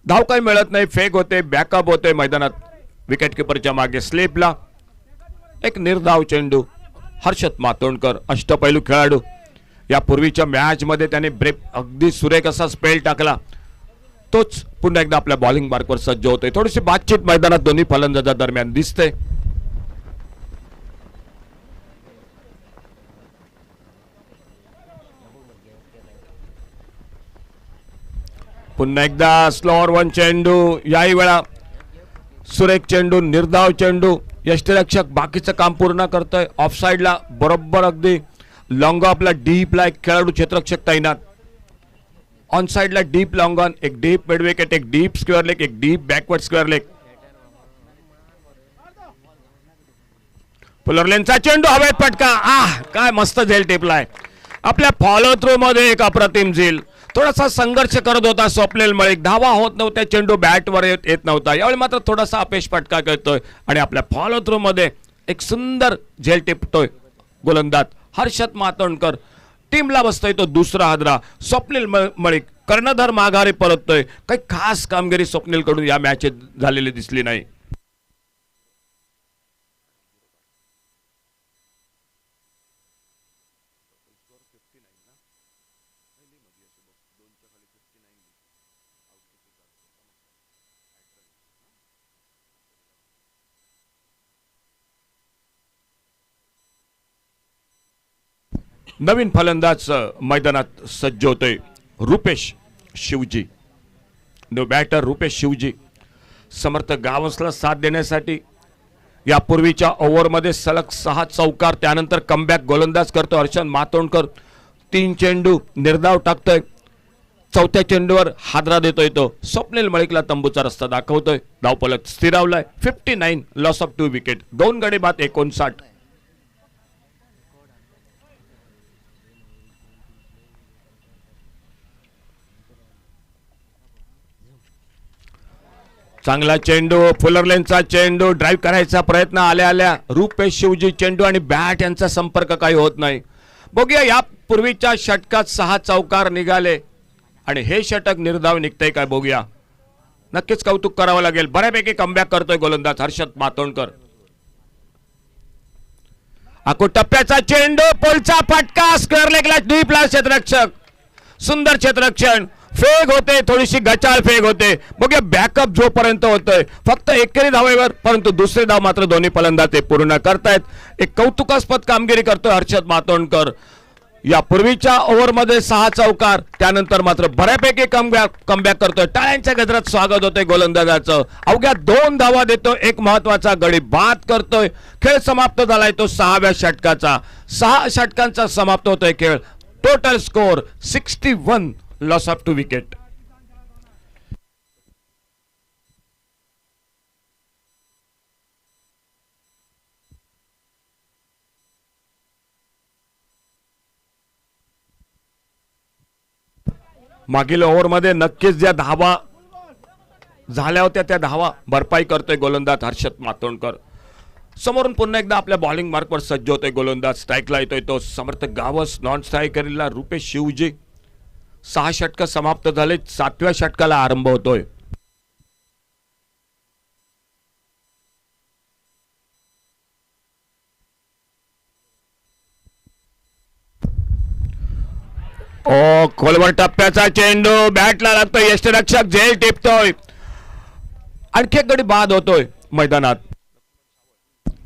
धाव काही मिळत नाही, फेक होते, बॅकअप होते मैदानात. विकेट किपरच्या मागे स्लिपला एक निर्धाव चेंडू. हर्षद मातोंडकर अष्टपैलू खेळाडू, यापूर्वीच्या मॅच मध्ये त्याने ब्रेक अगदी सुरेख असा स्पेल टाकला. तोच पुन्हा एकदा आपल्या बॉलिंग मार्कवर सज्ज होतोय. थोडीशी बातचीत मैदानात दोन्ही फलंदाजांदरम्यान दिसते. पुन्हा एकदा स्लोअर वन चेंडू, याही वेळा सुरेख चेंडू, निर्धाव चेंडू. यष्टीरक्षक बाकीचं काम पूर्ण करतोय. ऑफ साइडला बरोबर अगदी लॉंग ऑफला डीपला एक खेळाडू क्षेत्ररक्षक तैनात. ऑन साइडला डीप लॉंग ऑन, एक डीप मिड विकेट, एक डीप स्क्वेअर लेग, एक डीप बॅकवर्ड स्क्वेअर लेग. पुलरलेनचा चेंडू हवेत पटका. काय मस्त झेल टिपलाय. आपल्या फॉलो थ्रू मध्ये एक अप्रतिम झेल. थोडासा संघर्ष करत होता स्वप्नील मलिक, धावा होत नव्हत्या, चेंडू बॅटवर येत नव्हता. यावेळी मात्र थोडासा अपेश फटका करतोय आणि आपल्या फॉलो थ्रू मध्ये एक सुंदर झेल टिपतोय गोलंदाज हर्षद मातोंडकर. टीमला बसतोय तो दुसरा हादरा. स्वप्नील मलिक कर्णधार माघारी परततोय. काही खास कामगिरी स्वप्नील कडून या मॅचेत झालेली दिसली नाही. नवीन फलंदाज मैदानात सज्ज होतोय रुपेश शिवजी. New batter Rupesh Shivji. समर्थ गावसला साथ देण्यासाठी यापूर्वीच्या ओव्हरमध्ये सलग 6 चौकार, त्यानंतर कमबॅक गोलंदाज करतो हर्षद मातोंडकर. 3 चेंडू निर्धाव टाकतोय. चौथ्या चेंडूवर हादरा देतोय तो. स्वप्नील मलिकला तंबूचा रस्ता दाखवतोय. धावफलक स्थिरावलाय 59, लॉस ऑफ 2 विकेट. 2 गडी बाद 59. चांगला चेंडू, फुलरलेनचा चेंडू, ड्राईव्ह करायचा प्रयत्न आल्या रुपेश शिवजी. चेंडू आणि बॅट यांचा संपर्क काही होत नाही. बघूया या पूर्वीच्या षटकात 6 चौकार निघाले आणि हे षटक निर्धाव निघतंय काय बघूया. नक्कीच कौतुक करावं लागेल. बऱ्यापैकी कमबॅक करतोय गोलंदाज हर्षद मातोंडकर. आखो टप्प्याचा चेंडू, पोलचा फटका, स्क्वेअर लेगला डीपला क्षेत्ररक्षक. सुंदर क्षेत्ररक्षण. फेक होते, थोडीशी गचाळ फेक होते. बघूया बॅकअप जोपर्यंत होतोय फक्त एकेरी धावेवर, परंतु दुसरे धाव मात्र दोन्ही फलंदाज ते पूर्ण करतायत. एक कौतुकास्पद कामगिरी करतोय हर्षद मातोंडकर. यापूर्वीच्या ओव्हरमध्ये 6 चौकार, त्यानंतर मात्र बऱ्यापैकी कमबॅक करतोय. टाळ्यांच्या गजरात स्वागत होतंय गोलंदाजाचं. अवघ्या 2 धावा देतोय, एक महत्वाचा गडी बाद करतोय. खेळ समाप्त झालाय तो 6व्या षटकाचा. 6 षटकांचा समाप्त होतोय खेळ. Total score 61, loss of 2 wicket. मागील ओव्हरमध्ये नक्कीच ज्या धावा झाल्या होत्या त्या धावा भरपाई करतोय गोलंदाज हर्षद मातोंडकर. समोरून पुन्हा एकदा आपल्या बॉलिंग मार्कवर सज्ज होतोय गोलंदाज. स्ट्राईकला येतोय तो समर्थ गावस. नॉन स्ट्रायकरला रुपेश शिवजी. 6 षटक समाप्त झाले, 7व्या षटकाला आरंभ होतोय. खोलवर टप्प्याचा चेंडू, बॅटला लागतोय, यष्टीरक्षक झेल टिपतोय. आणखी एक गडी बाद होतोय मैदानात.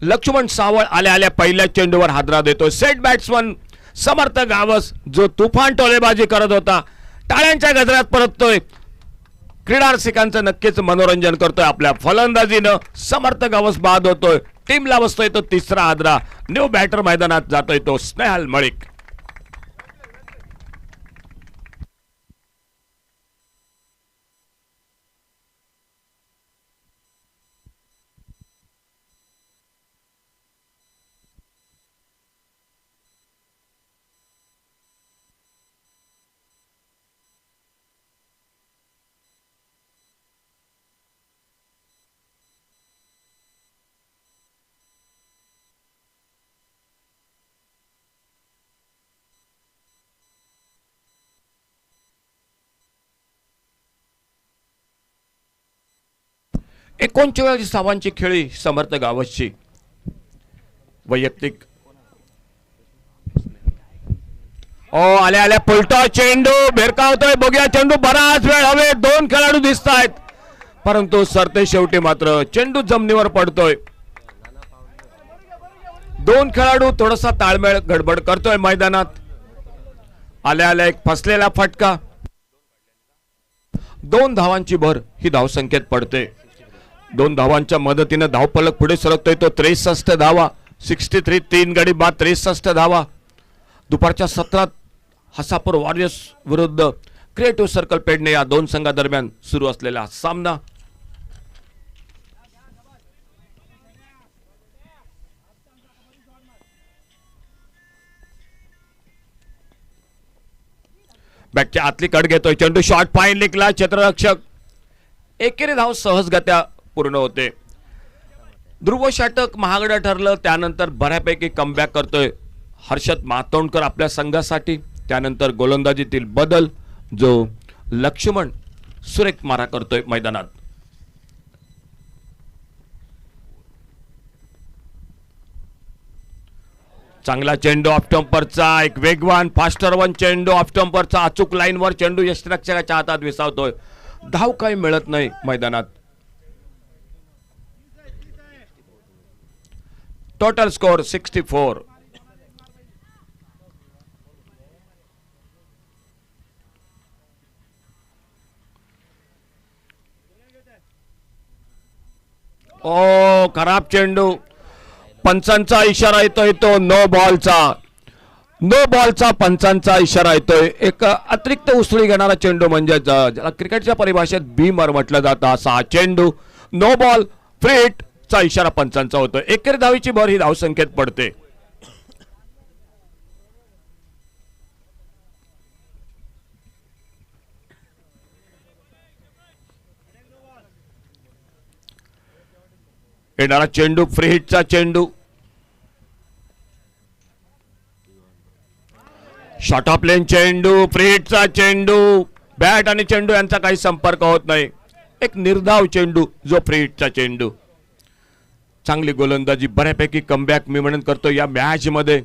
लक्ष्मण सावळ आल्या पहिल्या चेंडूवर हादरा देतोय. सेट बॅट्समन समर्थ गावस, जो तुफान टोलेबाजी करत होता, टाळ्यांच्या गजरात परततोय. क्रीडा रसिकांचं नक्कीच मनोरंजन करतोय आपल्या फलंदाजीनं. समर्थ गावस बाद होतोय. टीमला बसतोय तो तिसरा हादरा. न्यू बॅटर मैदानात जातोय तो स्नेहल मलिक. 39 धावांची खेळी समर्थ गावसची. वैयक्तिक आल्या आल्या पलटा चेंडू भिरकावतोय. बघूया चेंडू बराच वेळ हवे. 2 खेळाडू दिसत आहेत परंतु सरते शेवटी मात्र चेंडू जमिनीवर पडतोय. 2 खेळाडू थोडासा ताळमेळ गडबड करतोय मैदानात. आल्या आल्या एक फसलेला फटका. 2 धावांची भर ही धावसंख्येत पडते. 2 धावांच्या मदतीने धावफलक पुढे सरकतोय तो 63 धावा. 63 3 गडी बाद 63 धावा. दुपारच्या सत्रात हसापूर वॉरियर्स विरुद्ध क्रिएटिव्ह सर्कल पेडणे या 2 संघादरम्यान सुरू असलेला सामना. बॅटच्या आतली कड घेतोय चेंडू. शॉट फाईन लिखला क्षेत्ररक्षक. एकेरी धाव सहजगत्या पूर्ण होते. ध्रुव षटक महागडं ठरलं. त्यानंतर बऱ्यापैकी कमबॅक करतोय हर्षद मातोंडकर आपल्या संघासाठी. त्यानंतर गोलंदाजीतील बदल जो लक्ष्मण सुरेख मारा करतोय मैदानात. चांगला चेंडू ऑफ स्टंपरचा. एक वेगवान फास्टर वन चेंडू ऑफ स्टंपरचा. अचूक लाईनवर चेंडू यष्टिरक्षकाच्या हातात विसावतोय. धाव काही मिळत नाही मैदानात. Total score 64. खराब चेंडू. पंचांचा इशारा येतोय तो नो बॉलचा पंचांचा इशारा येतोय. एक अतिरिक्त उसळी घेणारा चेंडू म्हणजे ज्याला क्रिकेटच्या परिभाषेत बीमर म्हटलं जातं असा हा चेंडू. नो बॉल फ्री हिट चा इशारा पंचांचा होतोय. एकेरी धावीची भर ही धावसंख्येत पडते. येणारा चेंडू फ्री हिटचा चेंडू. शॉर्ट ऑफ लेन चेंडू फ्री हिटचा चेंडू. बॅट आणि चेंडू यांचा काही संपर्क होत नाही. एक निर्धाव चेंडू जो फ्री हिटचा चेंडू. चांगली गोलंदाजी बऱ्यापैकी कमबॅक मी म्हणून करतो या मॅच मध्ये.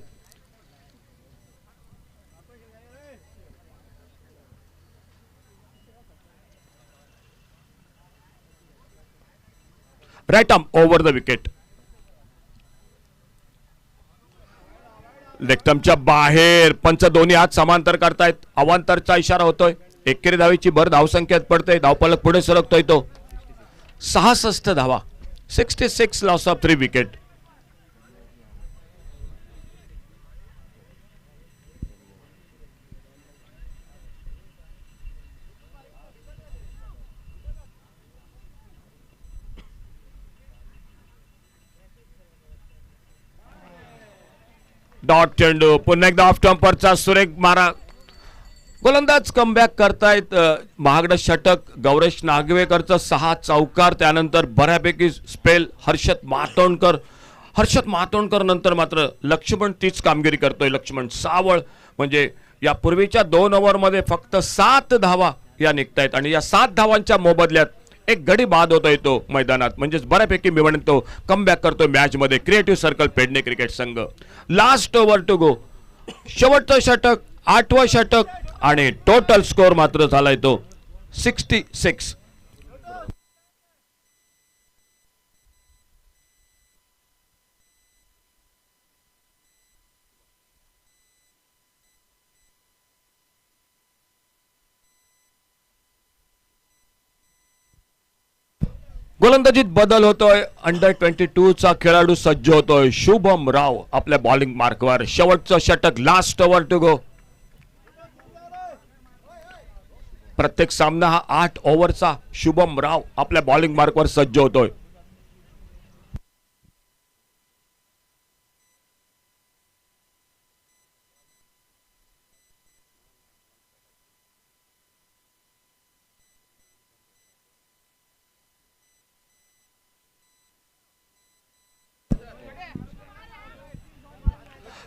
Right arm over the wicket. लेगस्टंपच्या बाहेर. पंच दोन्ही हात समांतर करतायत. अवांतरचा इशारा होतोय. एकेरी धावीची भर धावसंख्येत पडते. धावफलक पुढे सरकतोय तो 66 धावा. 66 लॉस ऑफ 3 विकेट. डॉट चेंडू. पुन्हा एकदा ऑफ स्टंपरचा सुरेख मारा. गोलंदाज कमबॅक करतायत. महागडं षटक गौरेश नागवेकरचं 6 चौकार. त्यानंतर बऱ्यापैकी स्पेल हर्षद मातोंडकर नंतर मात्र लक्ष्मण तीच कामगिरी करतोय. लक्ष्मण सावळ म्हणजे या पूर्वीच्या 2 ओव्हरमध्ये फक्त 7 धावा या निघतायत आणि या 7 धावांच्या मोबदल्यात एक गडी बाद होतोय तो मैदानात. म्हणजेच बऱ्यापैकी मी म्हणतो कमबॅक करतोय मॅच मध्ये क्रिएटिव्ह सर्कल पेडणे क्रिकेट संघ. Last over to go. शेवटचं षटक 8वं षटक आणि टोटल स्कोर मात्र झालाय तो 66. गोलंदाजीत बदल होतोय. अंडर 22 चा खेळाडू सज्ज होतोय. शुभम राव आपल्या बॉलिंग मार्कवर. शेवटचं षटक लास्ट ओव्हर टू गो. प्रत्येक सामना हा 8 ओव्हरचा. शुभम राव आपल्या बॉलिंग मार्कवर सज्ज होतोय.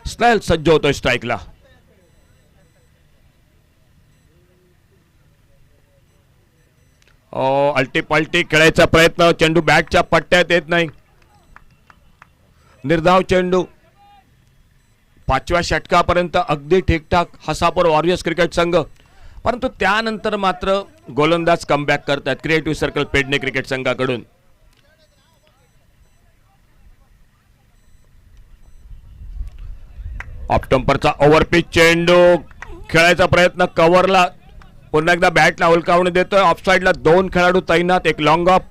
स्नेल सज्ज होतोय स्ट्राईकला. अल्टी पलटी खेळायचा प्रयत्न, चेंडू बॅटच्या पट्ट्यात येत नाही. निर्धाव चेंडू. 5व्या षटकापर्यंत अगदी ठीकठाक हसापूर वॉरियर्स क्रिकेट संघ, परंतु त्यानंतर मात्र गोलंदाज कमबॅक करतात क्रिएटिव्ह सर्कल पेडणे क्रिकेट संघाकडून. ऑप्टम्परचा ओव्हरपिच चेंडू खेळायचा प्रयत्न कव्हरला, पुन्हा एकदा बॅटला उलकावणी देतोय. ऑफसाईडला 2 खेळाडू तैनात, एक लॉंग ऑफ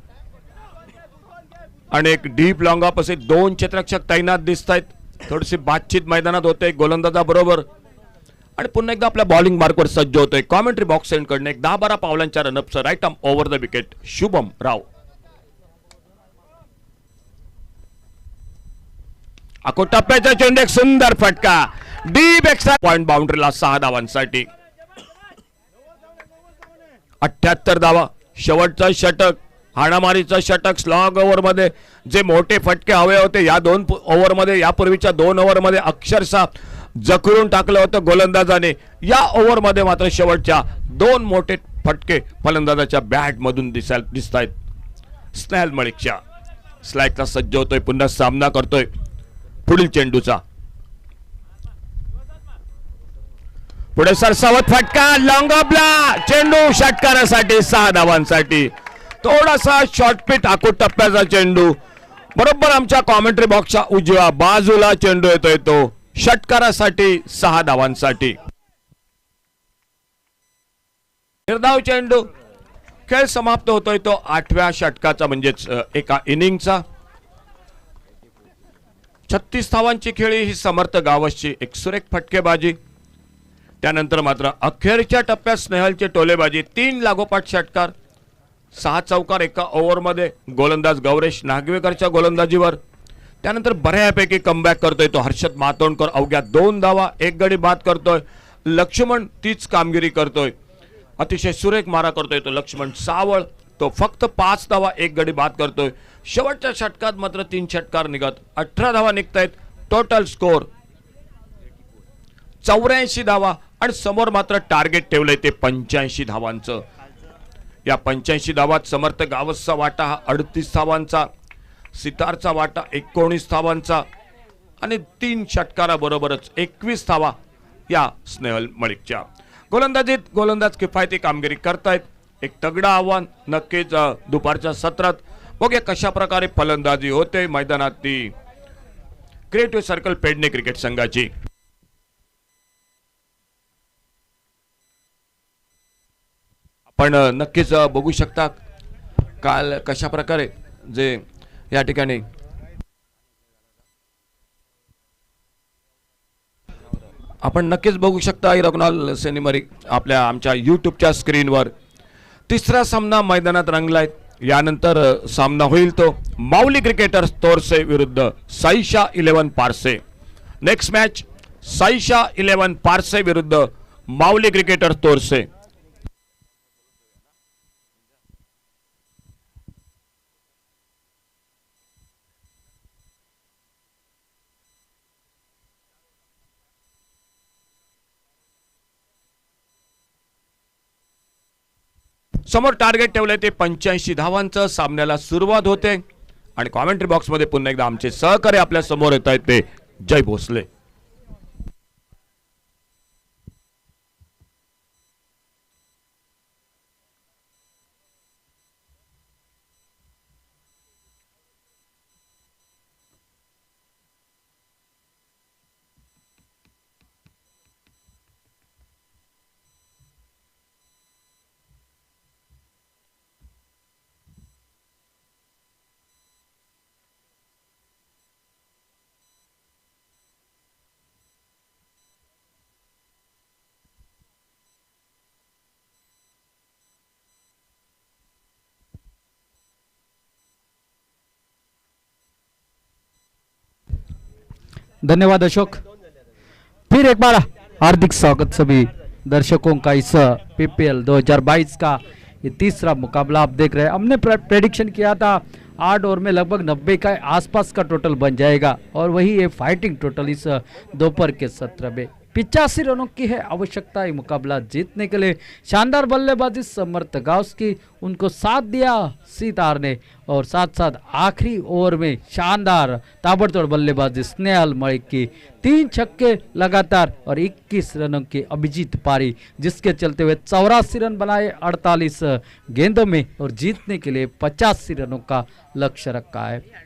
आणि एक डीप लॉंग ऑफ असे 2 क्षेत्ररक्षक तैनात दिसत आहेत. थोडीशी बातचीत मैदानात होते गोलंदाजाबरोबर आणि पुन्हा एकदा आपल्या बॉलिंग मार्कवर सज्ज होतोय. कॉमेंट्री बॉक्स एंड कडनं एक 10-12 पावलांच्या रनअपचं right arm over the wicket Shubham Rao. टप्प्याचा चेंडू, एक सुंदर फटका, डीप एक्स्ट्रा पॉइंट बाउंड्रीला 6 धावांसाठी. 78 धावा. शेवटचं षटक, हाणामारीचं षटक. स्लॉग ओव्हर मध्ये जे मोठे फटके हवे होते या 2 ओव्हर मध्ये, यापूर्वीच्या 2 ओव्हर मध्ये अक्षरशः जखडून टाकलं होतं गोलंदाजाने. या ओव्हर मध्ये मात्र शेवटच्या 2 मोठे फटके फलंदाजाच्या बॅट मधून दिसत आहेत. स्नेहल मलिकच्या स्लॅगला सज्ज होतोय, पुन्हा सामना करतोय पुढील चेंडूचा. पुढे सरसावत फटका, लॉंग ऑफला चेंडू, षटकारासाठी 6 धावांसाठी. थोडासा शॉर्टपिट आखूड टप्प्याचा चेंडू, बरोबर आमच्या कॉमेंट्री बॉक्सच्या उजव्या बाजूला चेंडू येतोय, तो षटकारासाठी 6 धावांसाठी. निर्धाव चेंडू. खेळ समाप्त होतोय तो 8व्या षटकाचा, म्हणजेच एका इनिंगचा. 36 धावांची खेळी ही समर्थ गावसची एक सुरेख फटकेबाजी. त्यानंतर मात्र अखेरच्या टप्प्यात स्नेहलची टोलेबाजी, 3 लागोपाठ षटकार, 6 चौकार एका ओव्हरमध्ये गोलंदाज गौरेश नागवेकरच्या गोलंदाजीवर. त्यानंतर बऱ्यापैकी कमबॅक करतोय तो हर्षद मातोंडकर, अवघ्या 2 धावा, 1 गडी बाद करतोय. लक्ष्मण तीच कामगिरी करतोय, अतिशय सुरेख मारा करतोय तो लक्ष्मण सावळ, तो फक्त 5 धावा, 1 गडी बाद करतोय. शेवटच्या षटकात मात्र 3 षटकार निघत 18 धावा निघतायत. टोटल स्कोर 84 धावा आणि समोर मात्र टार्गेट ठेवलंय ते 85 धावांचं. या 85 धावात समर्थ गावसचा वाटा हा 38 धावांचा, सितारचा वाटा 19 धावांचा आणि 3 षटकाराबरोबरच 21 धावा या स्नेहल मलिकच्या. गोलंदाजीत गोलंदाज किफायती कामगिरी करतायत. एक तगडं आव्हान नक्कीच दुपारच्या सत्रात. बघूया कशा प्रकारे फलंदाजी होते मैदानात ती क्रिएटिव्ह सर्कल पेडणे क्रिकेट संघाची. आपण नक्कीच बघू शकता काल कशा प्रकारे जे या ठिकाणी आपण नक्कीच बघू शकता रघुनाल सेनिमरी आपल्या आमच्या यूट्यूबच्या स्क्रीनवर. 3रा सामना मैदानात रंगलाय. यानंतर सामना होईल तो माऊली क्रिकेटर्स तोरसे विरुद्ध Saisha 11 parse. Next match Saisha 11 parse विरुद्ध माऊली क्रिकेटर्स तोरसे. समोर टार्गेट ठेवलंय ते 85 धावांचं. सामन्याला सुरुवात होते आणि कॉमेंट्री बॉक्स मध्ये पुन्हा एकदा आमचे सहकारी आपल्या समोर येत आहेत ते जय भोसले. धन्यवाद अशोक। फिर एक बार हार्दिक स्वागत सभी दर्शकों का इस पीपीएल 2022 का ये तीसरा मुकाबला आप देख रहे हैं। हमने प्रेडिक्शन किया था 8 ओवर में लगभग 90 का आसपास का टोटल बन जाएगा और वही ये फाइटिंग टोटल इस दोपहर के सत्र में 85 रनों की है आवश्यकता ये मुकाबला जीतने के लिए। शानदार बल्लेबाजी समर्थ गाउस की, उनको साथ दिया सीतार ने और साथ साथ आखिरी ओवर में शानदार ताबड़तोड़ बल्लेबाजी स्नेहल मलिक की, 3 छक्के लगातार और 21 रनों की अभिजीत पारी, जिसके चलते हुए 84 रन बनाए 48 गेंदों में और जीतने के लिए 85 रनों का लक्ष्य रखा है।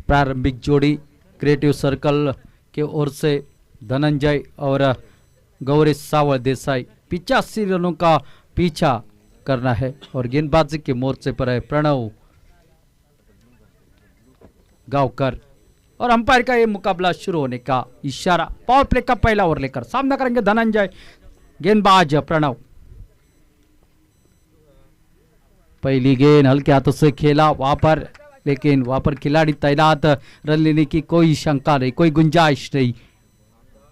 प्रारंभिक जोड़ी क्रिएटिव सर्कल के ओर से धनंजय और गौरी सावल देसाई 85 रनों का पीछा करना है और गेंदबाजी के मोर्चे पर है प्रणव गांवकर और अंपायर का ये मुकाबला शुरू होने का इशारा। पावर प्ले का पहला ओवर लेकर सामना करेंगे धनंजय, गेंदबाज प्रणव। पहली गेंद हल्के हाथों से खेला वहां पर, लेकिन वहां पर खिलाड़ी तैनात, रन लेने की कोई शंका नहीं, कोई गुंजाइश नहीं।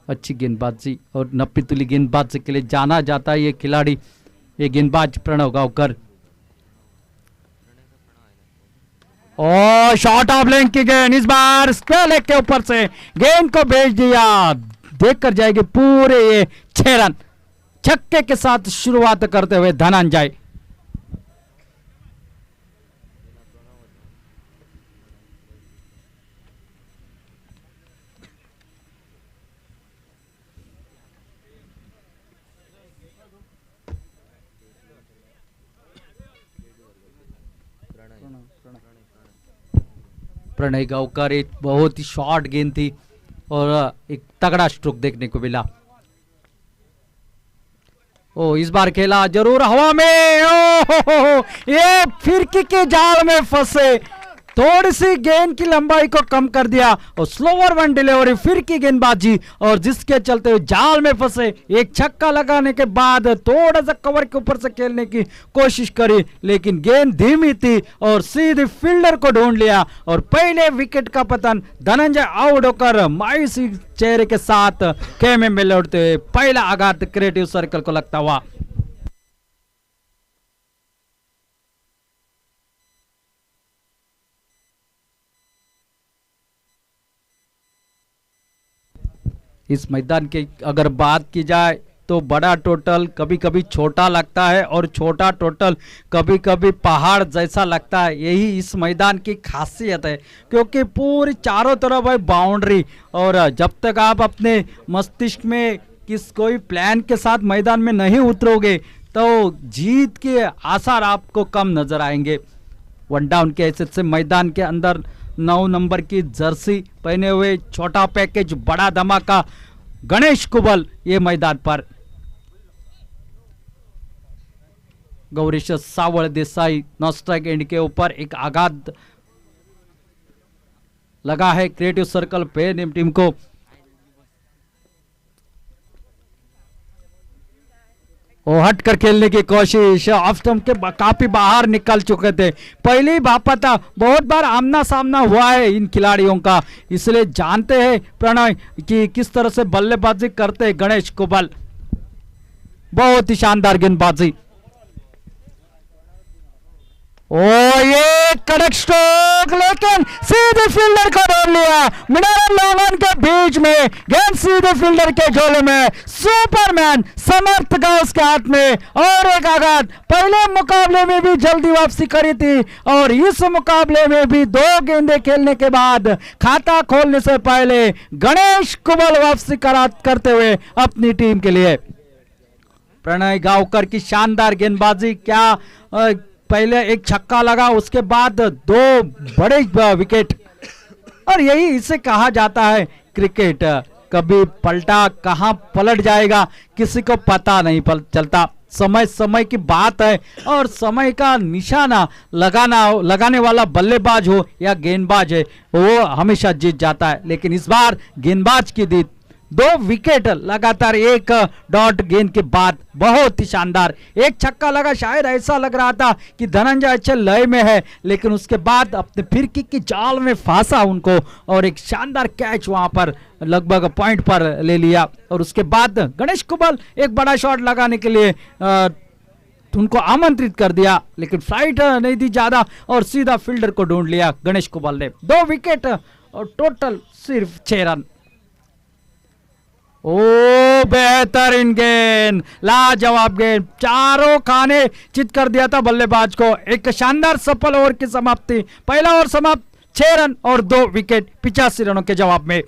अच्छी गेंदबाजी और नप्पी तुली गेंदबाजी के लिए जाना जाता है ये खिलाड़ी, ये गेंदबाज प्रणव गांवकर। और शॉट ऑफ लेंथ की गेंद, इस बार स्क्वायर लेग के ऊपर से गेंद को भेज दिया, देखकर जाएगी पूरे ये 6 रन। छक्के के साथ शुरुआत करते हुए धनंजय। प्रणय गांवकर, एक बहुत ही शॉर्ट गेंद थी और एक तगड़ा स्ट्रोक देखने को मिला। ओ इस बार खेला जरूर हवा में, ओ ये फिरकी के जाल में फंसे, थोड़ी सी गेंद की लंबाई को कम कर दिया और स्लोवर वन डिलीवरी, फिर की गेंदबाजी और जिसके चलते हुए जाल में फंसे। एक छक्का लगाने के बाद थोड़ा सा कवर के ऊपर से खेलने की कोशिश करी, लेकिन गेंद धीमी थी और सीधे फील्डर को ढूंढ लिया और पहले विकेट का पतन। धनंजय आउट होकर मायूसी चेहरे के साथ खेमे में लौटते हुए पहला आघात क्रिएटिव सर्कल को लगता हुआ। इस मैदान की अगर बात की जाए तो बड़ा टोटल कभी कभी छोटा लगता है और छोटा टोटल कभी कभी पहाड़ जैसा लगता है। यही इस मैदान की खासियत है, क्योंकि पूरी चारों तरफ है बाउंड्री और जब तक आप अपने मस्तिष्क में कोई प्लान के साथ मैदान में नहीं उतरोगे तो जीत के आसार आपको कम नजर आएंगे। वन डाउन के हैसियत से मैदान के अंदर 9 नंबर की जर्सी पहने हुए छोटा पैकेज बड़ा धमाका गणेश कुबल ये मैदान पर। गौरीश सावल देसाई नॉन स्ट्राइक एंड के ऊपर एक आघात लगा है क्रिएटिव सर्कल पे टीम को। वो हटकर खेलने की कोशिश, ऑफ स्टंप के काफी बाहर निकल चुके थे। पहले भापा था, बहुत बार आमना सामना हुआ है इन खिलाड़ियों का, इसलिए जानते हैं प्रणय कि किस तरह से बल्लेबाजी करते हैं गणेश कुबल। बहुत ही शानदार गेंदबाजी। ओ ये कड़क स्ट्रोक, लेकिन सीधे फील्डर को ढूंढ लिया। मिडल लॉन के बीच में गेंद सीधे फील्डर के झोले में। सुपरमैन समर्थ गाउस के हाथ में और एक आघात। पहले मुकाबले में भी जल्दी वापसी करी थी और इस मुकाबले में भी 2 गेंदें खेलने के बाद खाता खोलने से पहले गणेश कुबल वापसी करते हुए अपनी टीम के लिए। प्रणय गांवकर की शानदार गेंदबाजी, क्या पहले एक छक्का लगा, उसके बाद 2 बड़े विकेट। और यही इसे कहा जाता है क्रिकेट, कभी पलटा कहां पलट जाएगा किसी को पता नहीं चलता। समय समय की बात है और समय का निशाना लगाने वाला बल्लेबाज हो या गेंदबाज है वो हमेशा जीत जाता है। लेकिन इस बार गेंदबाज की 2 विकेट लगातार एक डॉट गेंद के बाद, बहुत ही शानदार एक छक्का लगा। शायद ऐसा लग रहा था कि धनंजय अच्छे लय में है, लेकिन उसके बाद अपने फिर किक की जाल में फांसा उनको और एक शानदार कैच वहां पर लगभग पॉइंट पर ले लिया। और उसके बाद गणेश कुबल एक बड़ा शॉट लगाने के लिए उनको आमंत्रित कर दिया, लेकिन फ्लाइट नहीं दी ज्यादा और सीधा फील्डर को ढूंढ लिया गणेश कुबल ने। 2 विकेट और टोटल सिर्फ 6 रन। ओ बेहतरीन गेंद, लाजवाब गेंद, चारों खाने चित कर दिया था बल्लेबाज को। एक शानदार सफल ओवर की समाप्ति, पहला ओवर समाप्त, 6 रन और 2 विकेट 85 रनों के जवाब में।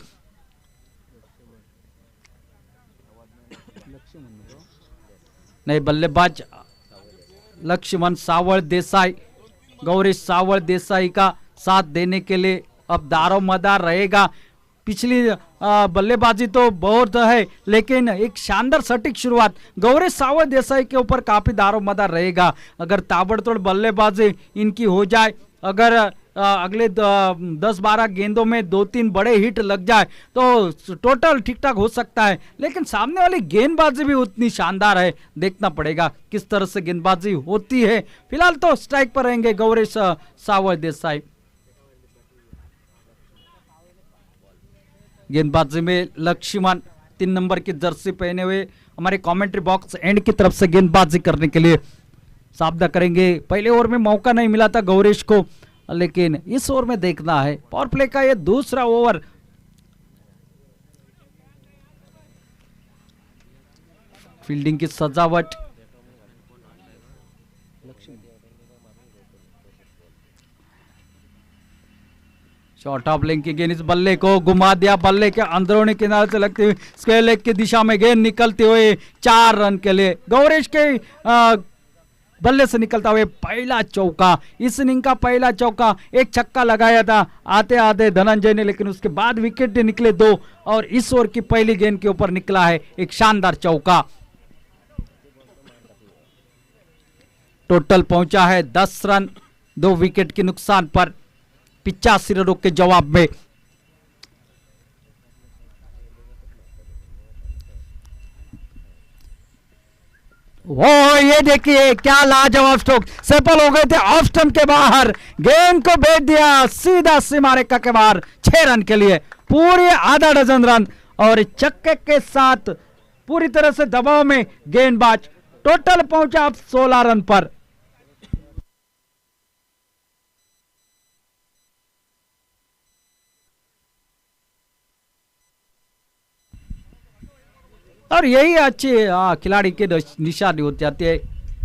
नहीं, बल्लेबाज लक्ष्मण सावल देसाई, गौरीश सावल देसाई का साथ देने के लिए अब दारोमदार रहेगा। पिछली बल्लेबाजी तो बहुत है, लेकिन एक शानदार सटीक शुरुआत गौरीश सावल देसाई के ऊपर काफी दारोमदार रहेगा। अगर ताबड़तोड़ बल्लेबाजी इनकी हो जाए, अगर अगले 10-12 गेंदों में 2-3 बड़े हिट लग जाए तो टोटल ठीक ठाक हो सकता है, लेकिन सामने वाली गेंदबाजी भी उतनी शानदार है। देखना पड़ेगा किस तरह से गेंदबाजी होती है। फिलहाल तो स्ट्राइक पर रहेंगे गौरीश सावल देसाई। गेंदबाजी में लक्ष्मण 3 नंबर की जर्सी पहने हुए हमारे कमेंट्री बॉक्स एंड की तरफ से गेंदबाजी करने के लिए सावधान करेंगे। पहले ओवर में मौका नहीं मिला था गौरीश को, लेकिन इस ओवर में देखना है। पावर प्ले का ये दूसरा ओवर, फील्डिंग की सजावट, शॉर्ट ऑफ लेग की गेंद इस बल्ले को घुमा दिया, बल्ले के अंदरूनी किनारे से लगती हुई स्क्वायर लेग की दिशा में गेंद निकलते हुए 4 रन के लिए गौरीश के बल्ले से निकलता हुए पहला चौका। इस इनिंग का पहला चौका, एक छक्का लगाया था आते आते धनंजय ने, लेकिन उसके बाद विकेट निकले 2 और इस ओवर की पहली गेंद के ऊपर निकला है एक शानदार चौका। टोटल पहुंचा है 10 रन 2 विकेट के नुकसान पर 85 रनों के जवाब में। वो ये देखिए क्या लाजवाब स्ट्रोक, सफल हो गए थे ऑफ स्टंप के बाहर, गेंद को भेज दिया सीधा सीमा रेखा के बाहर 6 रन के लिए, पूरे आधा डजन रन और चक्के के साथ पूरी तरह से दबाव में गेंदबाज। टोटल पहुंचा अब 16 रन पर। और यही अच्छी खिलाड़ी के निशानी हो जाती है,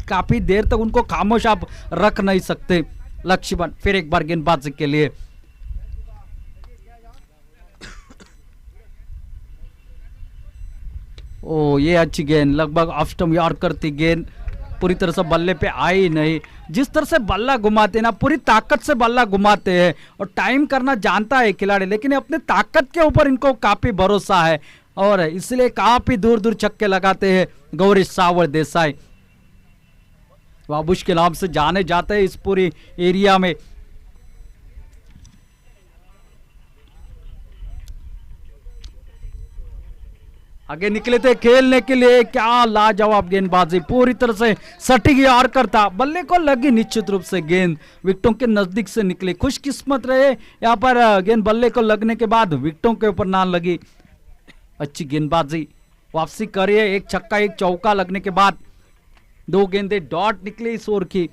काफी देर तक उनको खामोश आप रख नहीं सकते। लक्ष्मण फिर एक बार गेंदबाजी के लिए, ओ ये अच्छी गेंद, लगभग ऑफ स्टंप यॉर्कर थी गेंद, पूरी तरह से बल्ले पे आई नहीं। जिस तरह से बल्ला घुमाते ना, पूरी ताकत से बल्ला घुमाते हैं और टाइम करना जानता है खिलाड़ी, लेकिन अपने ताकत के ऊपर इनको काफी भरोसा है और इसलिए काफी दूर दूर छक्के लगाते हैं गौरीश सावल देसाई। बाबूश के नाम से जाने जाते हैं इस पूरी एरिया में। आगे निकले थे खेलने के लिए, क्या लाजवाब गेंदबाजी, पूरी तरह से सटीक यॉर्कर था, बल्ले को लगी निश्चित रूप से गेंद, विकेटों के नजदीक से निकली। खुशकिस्मत रहे यहाँ पर गेंद बल्ले को लगने के बाद विकेटों के ऊपर ना लगी। अच्छी गेंदबाजी, वापसी करिए, एक छक्का एक चौका लगने के बाद 2 गेंदे डॉट निकली इस ओवर की।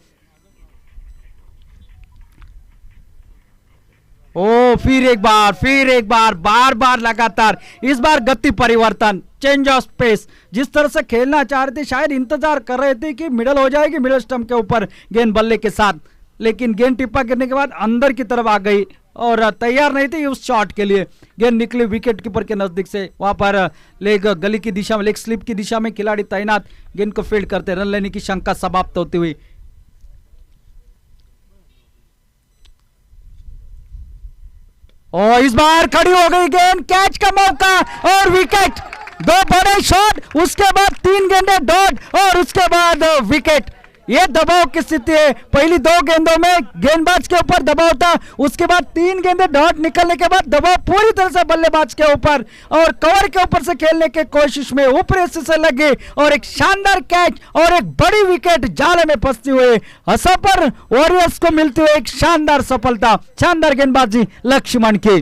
ओ फिर एक बार बार बार लगातार, इस बार गति परिवर्तन, चेंज ऑफ स्पेस। जिस तरह से खेलना चाह रहे थे, शायद इंतजार कर रहे थे कि मिडल हो जाएगी, मिडल स्टंप के ऊपर गेंद बल्ले के साथ, लेकिन गेंद टिप्पा गिरने के बाद अंदर की तरफ आ गई और तैयार नहीं थी उस शॉट के लिए। गेंद निकली विकेट कीपर के नजदीक से, वहां पर लेग गली की दिशा में, लेग स्लिप की दिशा में खिलाड़ी तैनात, गेंद को फील्ड करते, रन लेने की शंका समाप्त होती हुई। और इस बार खड़ी हो गई गेंद, कैच का मौका और विकेट। 2 बड़े शॉट, उसके बाद 3 गेंदे डॉट और उसके बाद विकेट। ये दबाव की स्थिति है। पहली 2 गेंदों में गेंदबाज के ऊपर दबाव था, उसके बाद 3 गेंदें डॉट निकलने के बाद दबाव पूरी तरह से बल्लेबाज के ऊपर और कवर के ऊपर से खेलने की कोशिश में ऊपरी हिस्से से लगी और एक शानदार कैच और एक बड़ी विकेट जाले में फंसती हुई असफल वॉरियर्स को मिलती हुई एक शानदार सफलता, शानदार गेंदबाजी लक्ष्मण की।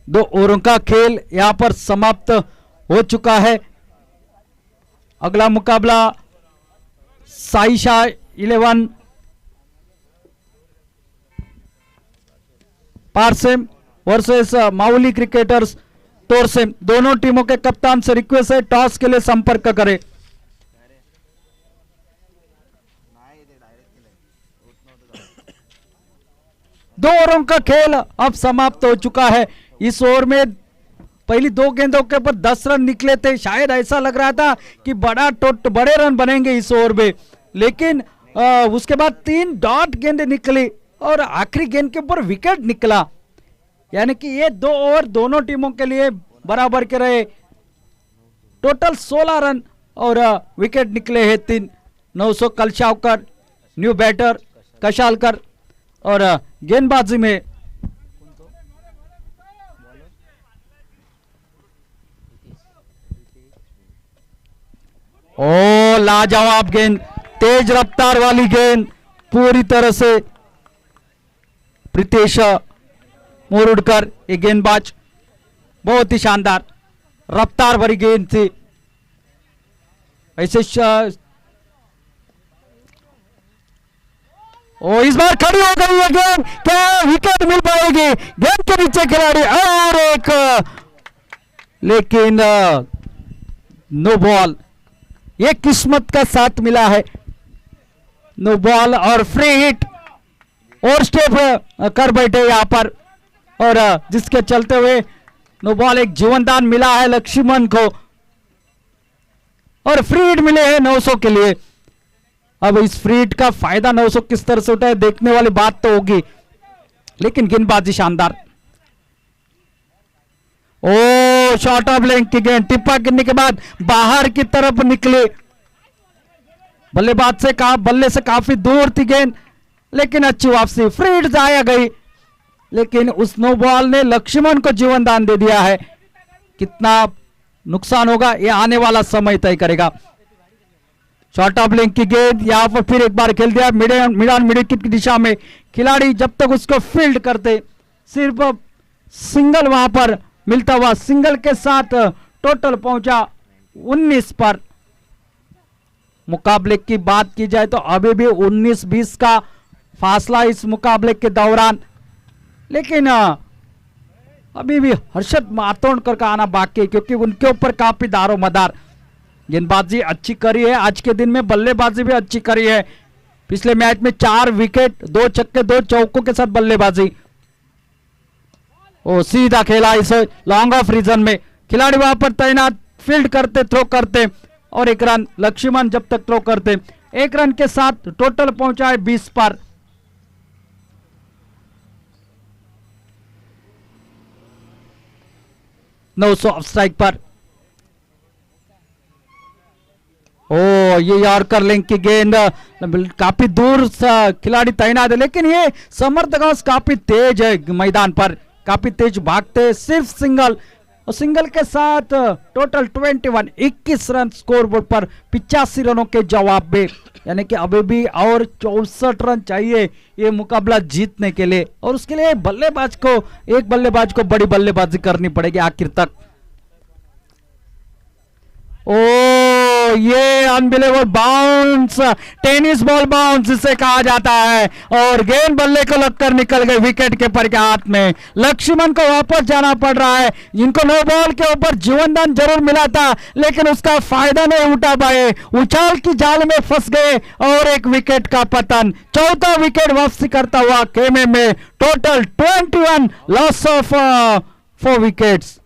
दो ओवरों का खेल यहां पर समाप्त हो चुका है। अगला मुकाबला साइशा 11 पारसेम वर्सेस माउली क्रिकेटर्स तोरसेम। दोनों टीमों के कप्तान से रिक्वेस्ट है टॉस के लिए संपर्क करें। दो ओवरों का खेल अब समाप्त हो चुका है। इस ओवर में पहली 2 गेंदों के ऊपर 10 रन निकले थे। शायद ऐसा लग रहा था कि बड़े रन बनेंगे इस ओवर में, लेकिन उसके बाद 3 डॉट गेंदें निकली और आखिरी गेंद के ऊपर विकेट निकला। यानी कि ये 2 ओवर दोनों टीमों के लिए बराबर के रहे। टोटल 16 रन और विकेट निकले हैं 3। 900 कलशावकर, न्यू बैटर कशालकर और गेंदबाजी में ओ लाजवाब गेंद, तेज रफ्तार वाली गेंद, पूरी तरह से प्रीतेश मोरुडकर ये गेंदबाज बहुत ही शानदार रफ्तार भरी गेंद थी। ऐसे ओ इस बार खड़ी हो गई है गेंद, क्या विकेट मिल पाएगी? गेंद के नीचे खिलाड़ी और एक, लेकिन नो बॉल। ये किस्मत का साथ मिला है। नो बॉल और फ्री हिट और स्टेप कर बैठे यहां पर और जिसके चलते हुए नो बॉल एक जीवनदान मिला है लक्ष्मण को और फ्री हिट मिले हैं 900 के लिए। अब इस फ्री हिट का फायदा 900 किस तरह से उठाए देखने वाली बात तो होगी, लेकिन गेंदबाजी शानदार। ओ शॉर्ट ऑफ लेंथ की गेंद टिप्पा गिरने के बाद बाहर की तरफ निकले। बल्लेबाज से बल्ले से काफी दूर थी गेंद, लेकिन अच्छी वापसी, फ्री हिट जाया गई, लेकिन उस नो बॉल ने लक्ष्मण को जीवन दान दे दिया है। कितना नुकसान होगा ये आने वाला समय तय करेगा। शॉर्ट ऑफ लेंथ की गेंद यहां पर फिर एक बार खेल दिया मिड विकेट की दिशा में। खिलाड़ी जब तक उसको फील्ड करते, सिर्फ सिंगल वहां पर मिलता हुआ, सिंगल के साथ टोटल पहुंचा 19 पर। मुकाबले की बात की जाए तो अभी भी 19-20 का फासला इस मुकाबले के दौरान, लेकिन अभी भी हर्षद मातोंडकर का आना बाकी है क्योंकि उनके ऊपर काफी दारो मदार। गेंदबाजी अच्छी करी है आज के दिन में, बल्लेबाजी भी अच्छी करी है। पिछले मैच में 4 विकेट, 2 छक्के 2 चौकों के साथ बल्लेबाजी। ओ सीधा खेला इस लॉन्ग ऑफ रीजन में। खिलाड़ी वहां पर तैनात, फील्ड करते, थ्रो करते और 1 रन। लक्ष्मण जब तक थ्रो करते 1 रन के साथ टोटल पहुंचा है 20 पर। ऑफ स्ट्राइक पर। ओ ये यॉर्कर लेंथ की गेंद, काफी दूर खिलाड़ी तैनात है, लेकिन ये समर्थक काफी तेज है मैदान पर, काफी तेज भागते। सिर्फ सिंगल और सिंगल के साथ टोटल 21 रन स्कोर बोर्ड पर 85 रनों के जवाब में। यानी कि अभी भी और 64 रन चाहिए ये मुकाबला जीतने के लिए, और उसके लिए एक बल्लेबाज को बड़ी बल्लेबाजी करनी पड़ेगी आखिर तक। ओ ये unbelievable bounce, tennis ball bounce जिसे कहा जाता है, और गेंद बल्ले को लगकर निकल गई विकेट कीपर के हाथ में। लक्ष्मण को वापस जाना पड़ रहा है। इनको नो बॉल के ऊपर जीवनदान जरूर मिला था, लेकिन उसका फायदा नहीं उठा पाए, उछाल की जाल में फंस गए और एक विकेट का पतन। चौथा विकेट वापसी करता हुआ खेमे में। Total 21 loss of 4 wickets.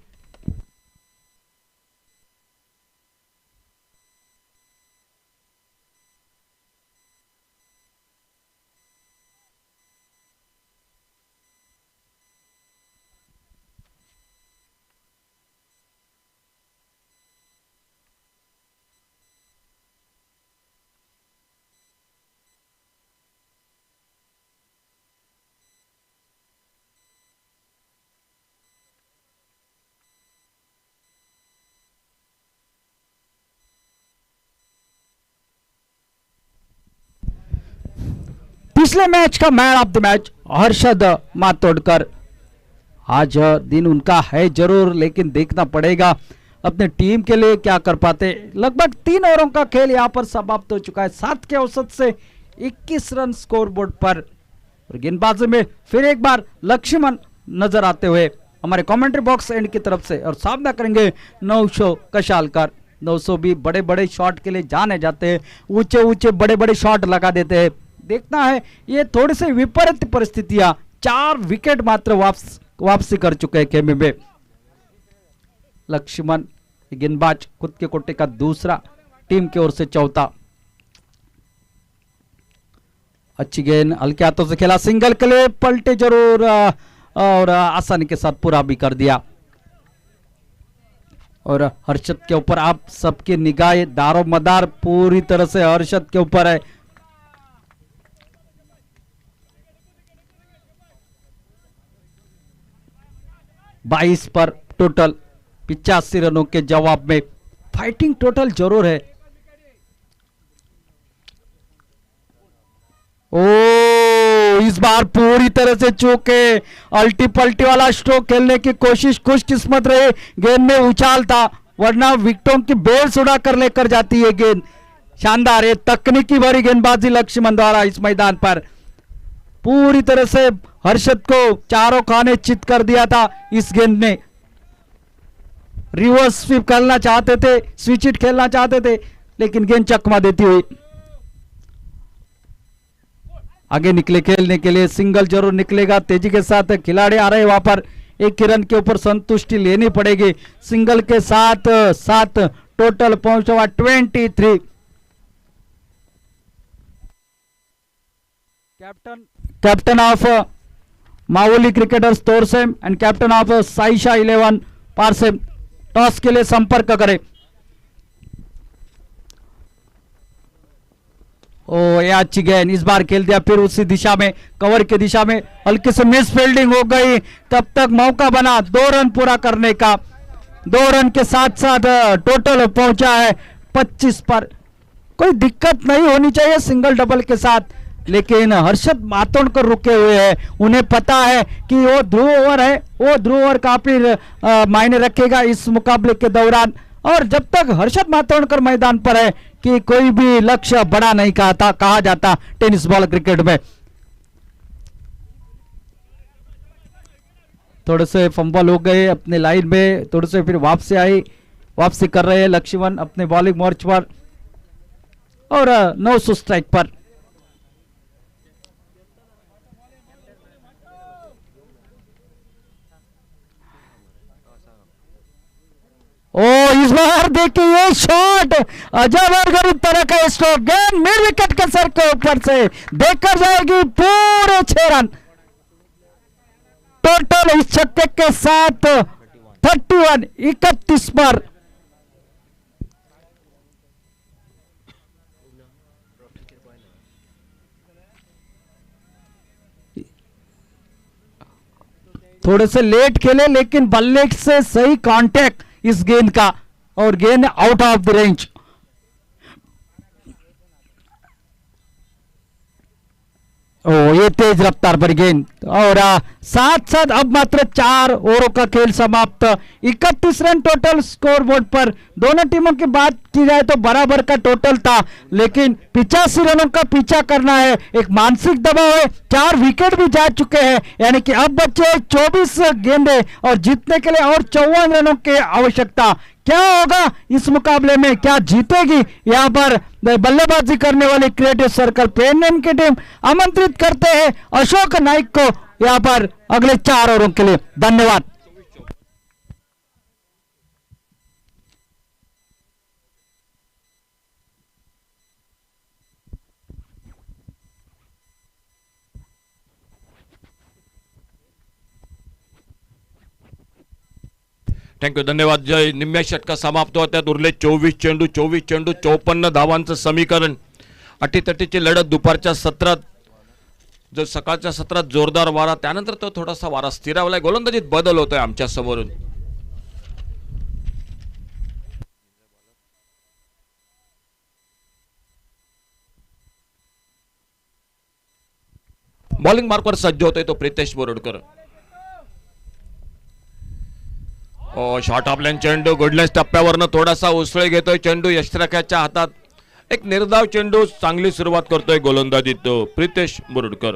पिछले मैच का man of the match Harshad Matodkar. आज दिन उनका है जरूर, लेकिन देखना पड़ेगा अपने टीम के लिए क्या कर पाते। लगभग 3 ओवरों का खेल यहां पर समाप्त हो चुका है। 7 के औसत से 21 रन स्कोर बोर्ड पर। और गेंदबाजी में फिर एक बार लक्ष्मण नजर आते हुए हमारे कमेंट्री बॉक्स एंड की तरफ से, और सामना करेंगे 900 कशालकर। 900 भी बड़े बड़े शॉट के लिए जाने जाते हैं, ऊंचे ऊंचे बड़े बड़े शॉट लगा देते हैं। देखना है ये थोड़ी सी विपरीत परिस्थितियां, 4 विकेट मात्र वापसी कर चुके हैं खेमे में। लक्ष्मण गेंदबाज खुद के कोटे का दूसरा, टीम की ओर से चौथा। अच्छी गेंद हल्के हाथों से खेला, सिंगल के लिए पलटे जरूर और आसानी के साथ पूरा भी कर दिया। और हर्षद के ऊपर आप सबकी निगाहें दारो मदार पूरी तरह से हर्षद के ऊपर है। बाईस पर टोटल 85 रनों के जवाब में फाइटिंग टोटल जरूर है। ओ इस बार पूरी तरह से चूके, अल्टी पल्टी वाला स्ट्रोक खेलने की कोशिश खुशकिस्मत रहे, गेंद में उछाल था, वरना विकेटों की बेल्स उड़ा कर लेकर जाती है गेंद। शानदार है तकनीकी भरी गेंदबाजी लक्ष्मण द्वारा इस मैदान पर। पूरी तरह से हर्षद को चारों खाने चित कर दिया था इस गेंद ने। रिवर्स स्वीप करना चाहते थे, स्विच हिट खेलना चाहते थे, लेकिन गेंद चकमा देती हुई आगे निकले। खेलने के लिए सिंगल जरूर निकलेगा, तेजी के साथ खिलाड़ी आ रहे हैं वहां पर। एक रन के ऊपर संतुष्टि लेनी पड़ेगी। सिंगल के साथ 7 टोटल पहुंचा हुआ 23। Captain of Mavli cricketers Torsem and captain of Saisha 11 Parsem toss के लिए संपर्क करें। ओ ये अच्छी गेंद इस बार खेल दिया, फिर उसी दिशा में कवर की दिशा में हल्की से मिस फील्डिंग हो गई। तब तक मौका बना 2 रन पूरा करने का। 2 रन के साथ साथ टोटल पहुंचा है 25 पर। कोई दिक्कत नहीं होनी चाहिए सिंगल डबल के साथ, लेकिन हर्षद मातोडकर रुके हुए हैं। उन्हें पता है कि वो ध्रुव ओवर है, वो ध्रुव ओवर काफी मायने रखेगा इस मुकाबले के दौरान। और जब तक हर्षद मातोडकर मैदान पर है कि कोई भी लक्ष्य बड़ा नहीं कहा जाता टेनिस बॉल क्रिकेट में। थोड़े से फंबल हो गए अपने लाइन में, थोड़े से फिर वापसी कर रहे हैं लक्ष्मण अपने बॉलिंग मोर्च पर। और 900 स्ट्राइक पर। ओ इस बार देखिए ये शॉट अजब और गरीब तरह का स्ट्रोक, गेंद मिड विकेट के सर के ऊपर से देखकर जाएगी पूरे 6 रन टोटल इस छक्के के साथ 31 पर। थोड़े से लेट खेले, लेकिन बल्ले से सही कांटेक्ट इस गेंद का, और गेंद आउट ऑफ द रेंज। ओ ये तेज रफ्तार पर गेंद, और साथ साथ अब मात्र 4 ओवरों का खेल समाप्त। 31 रन टोटल स्कोर बोर्ड पर। दोनों टीमों की बात की जाए तो बराबर का टोटल था, लेकिन 85 रनों का पीछा करना है, एक मानसिक दबाव है। 4 विकेट भी जा चुके हैं, यानी कि अब बचे 24 गेंदे और जीतने के लिए और 54 रनों की आवश्यकता। क्या होगा इस मुकाबले में, क्या जीतेगी यहां पर बल्लेबाजी करने वाली क्रिएटिव सर्कल पेन की टीम? आमंत्रित करते हैं अशोक नाइक को यहां पर अगले 4 ओवरों के लिए। धन्यवाद। थँक्यू, धन्यवाद जय. निम्म्या षटका समाप्त होत्यात. उरले 24 चेंडू 54 धावांचं समीकरण. अटीतटीची लढत दुपारच्या सत्रात, जो सकाळच्या सत्रात जोरदार वारा, त्यानंतर तो थोडासा वारा स्थिरावलाय. गोलंदाजीत बदल होतोय आमच्या समोरून. बॉलिंग मार्कवर सज्ज होतोय तो प्रितेश बोरडकर. शॉर्ट ऑफ लाईन चेंडू गुडलेस टप्प्यावरनं थोडासा उसळी घेतोय चेंडू यशराख्याच्या हातात. एक निर्धाव चेंडू चांगली सुरुवात करतोय गोलंदाजीत तो प्रितेश बोरडकर.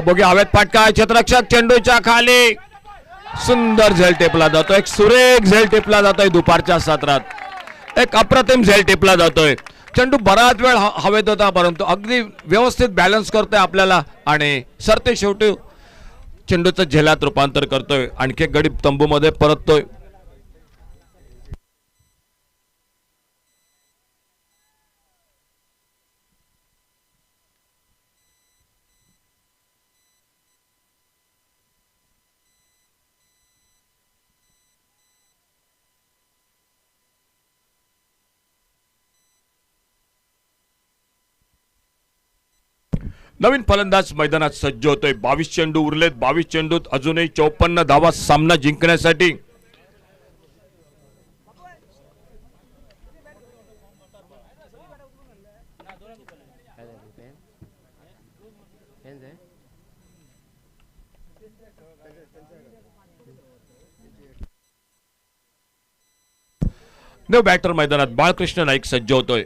बघी हवेत फटका क्षेत्ररक्षक चेंडूच्या खाली सुंदर झेल टेपला जातो. एक सुरेख झेल टेपला जातोय दुपारच्या सत्रात. एक अप्रतिम झेल टेपला जातोय. चेंडू बराच वेळ हवेत होता परंतु अगदी व्यवस्थित बॅलन्स करतोय आपल्याला आणि सरते शेवटी चेंडूचं झेलात रूपांतर करतोय. आणखी एक गडी तंबूमध्ये परततोय. नवीन फलंदाज मैदानात सज्ज होतोय. 22 चेंडू उरलेत. 22 चेंडूत अजूनही 54 धावा सामना जिंकण्यासाठी. नव बॅटर मैदानात बाळकृष्ण नाईक सज्ज होतोय.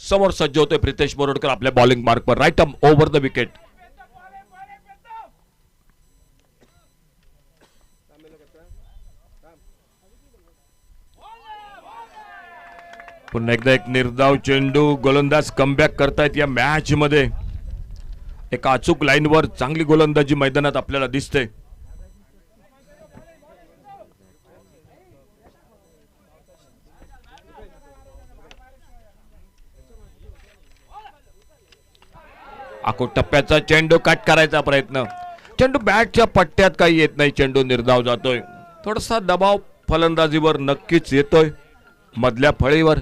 समोर सज्ज होतोय प्रितेश बोरडकर आपल्या बॉलिंग मार्कवर. Right arm over the wicket. पुन्हा एकदा एक निर्धाव चेंडू. गोलंदाज कमबॅक करतायत या मॅच मध्ये. एका अचूक लाईनवर चांगली गोलंदाजी मैदानात आपल्याला दिसते. आखो टप्प्याचा चेंडू कट करायचा प्रयत्न. चेंडू बॅटच्या पट्ट्यात काही येत नाही. चेंडू निर्धाव जातोय. थोडासा दबाव फलंदाजीवर नक्कीच येतोय मधल्या फळीवर.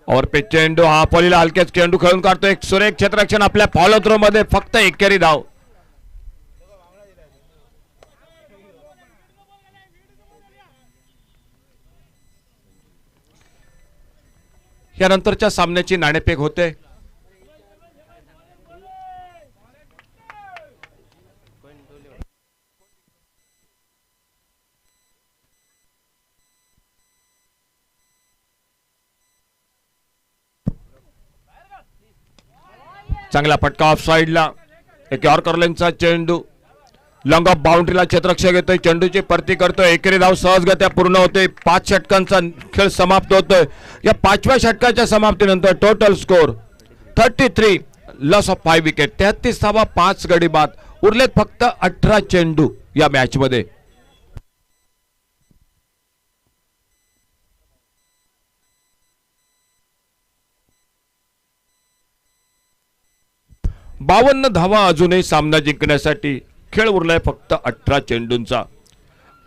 और पे चेंडू हा पलीला हलक्याच चेंडू खेळून काढतो. एक सुरेख क्षेत्ररक्षण आपल्या फॉलो थ्रो मध्ये. फक्त एकेरी धाव. यानंतरच्या सामन्याची नाणेफेक होते. चांगला फटका ऑफ साइडला. एक यॉर्कर लेनचा चेंडू लॉंग ऑफ बाउंड्रीला क्षेत्ररक्षक येतोय. चेंडूची परती करतोय. एकेरी धाव सहजगत्या पूर्ण होते. 5 षटकांचा खेळ समाप्त होतोय. या 5व्या षटकाच्या समाप्तीनंतर total score 33 loss of 5 wicket. 33 धावा 5 गडी बाद. उरलेत फक्त 18 चेंडू या मॅच मध्ये. बावन्न धावा अजूनही सामना जिंकण्यासाठी. खेळ उरलाय फक्त 18 चेंडूंचा.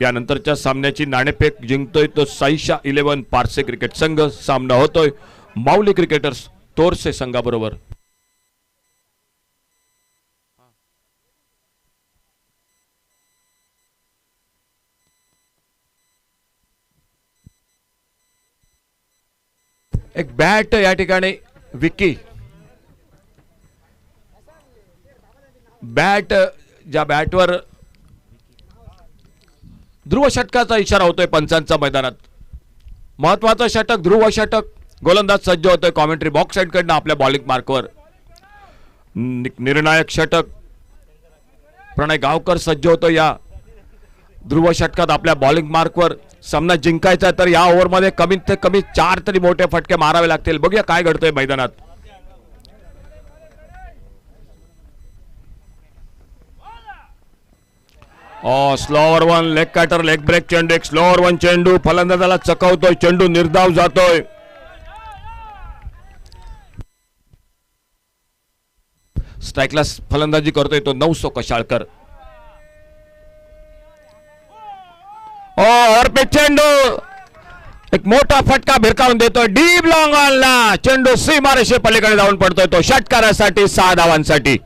यानंतरच्या सामन्याची नाणेफेक जिंकतोय तो साईशा 11 पारसे क्रिकेट संघ. सामना होतोय माऊली क्रिकेटर्स तोरसे संघाबरोबर. एक बॅट या ठिकाणी विकी. बॅट ज्या बॅटवर ध्रुव षटकाचा इशारा होतोय पंचांचा मैदानात. महत्वाचं षटक ध्रुव षटक. गोलंदाज सज्ज होतोय कॉमेंट्री बॉक्स साइड कडनं आपल्या बॉलिंग मार्कवर. निर्णायक षटक प्रणय गावकर सज्ज होतोय या ध्रुव षटकात आपल्या बॉलिंग मार्कवर. सामना जिंकायचा तर या ओव्हरमध्ये कमीत कमी 4 तरी मोठे फटके मारावे लागतील. बघूया काय घडतंय मैदानात. Slower one leg cutter leg break चेंडू. एक स्लोअर वन चेंडू फलंदाजाला चकवतोय. चेंडू निर्धाव जातोय. स्ट्राईकला फलंदाजी करतोय तो नवसो कशाळकर. और पे चेंडू एक मोठा फटका भिरकावून देतोय डीप लॉंग ऑनला. चेंडू सीमारेषे पलीकडे जाऊन पडतोय तो षटकारासाठी 6 धावांसाठी.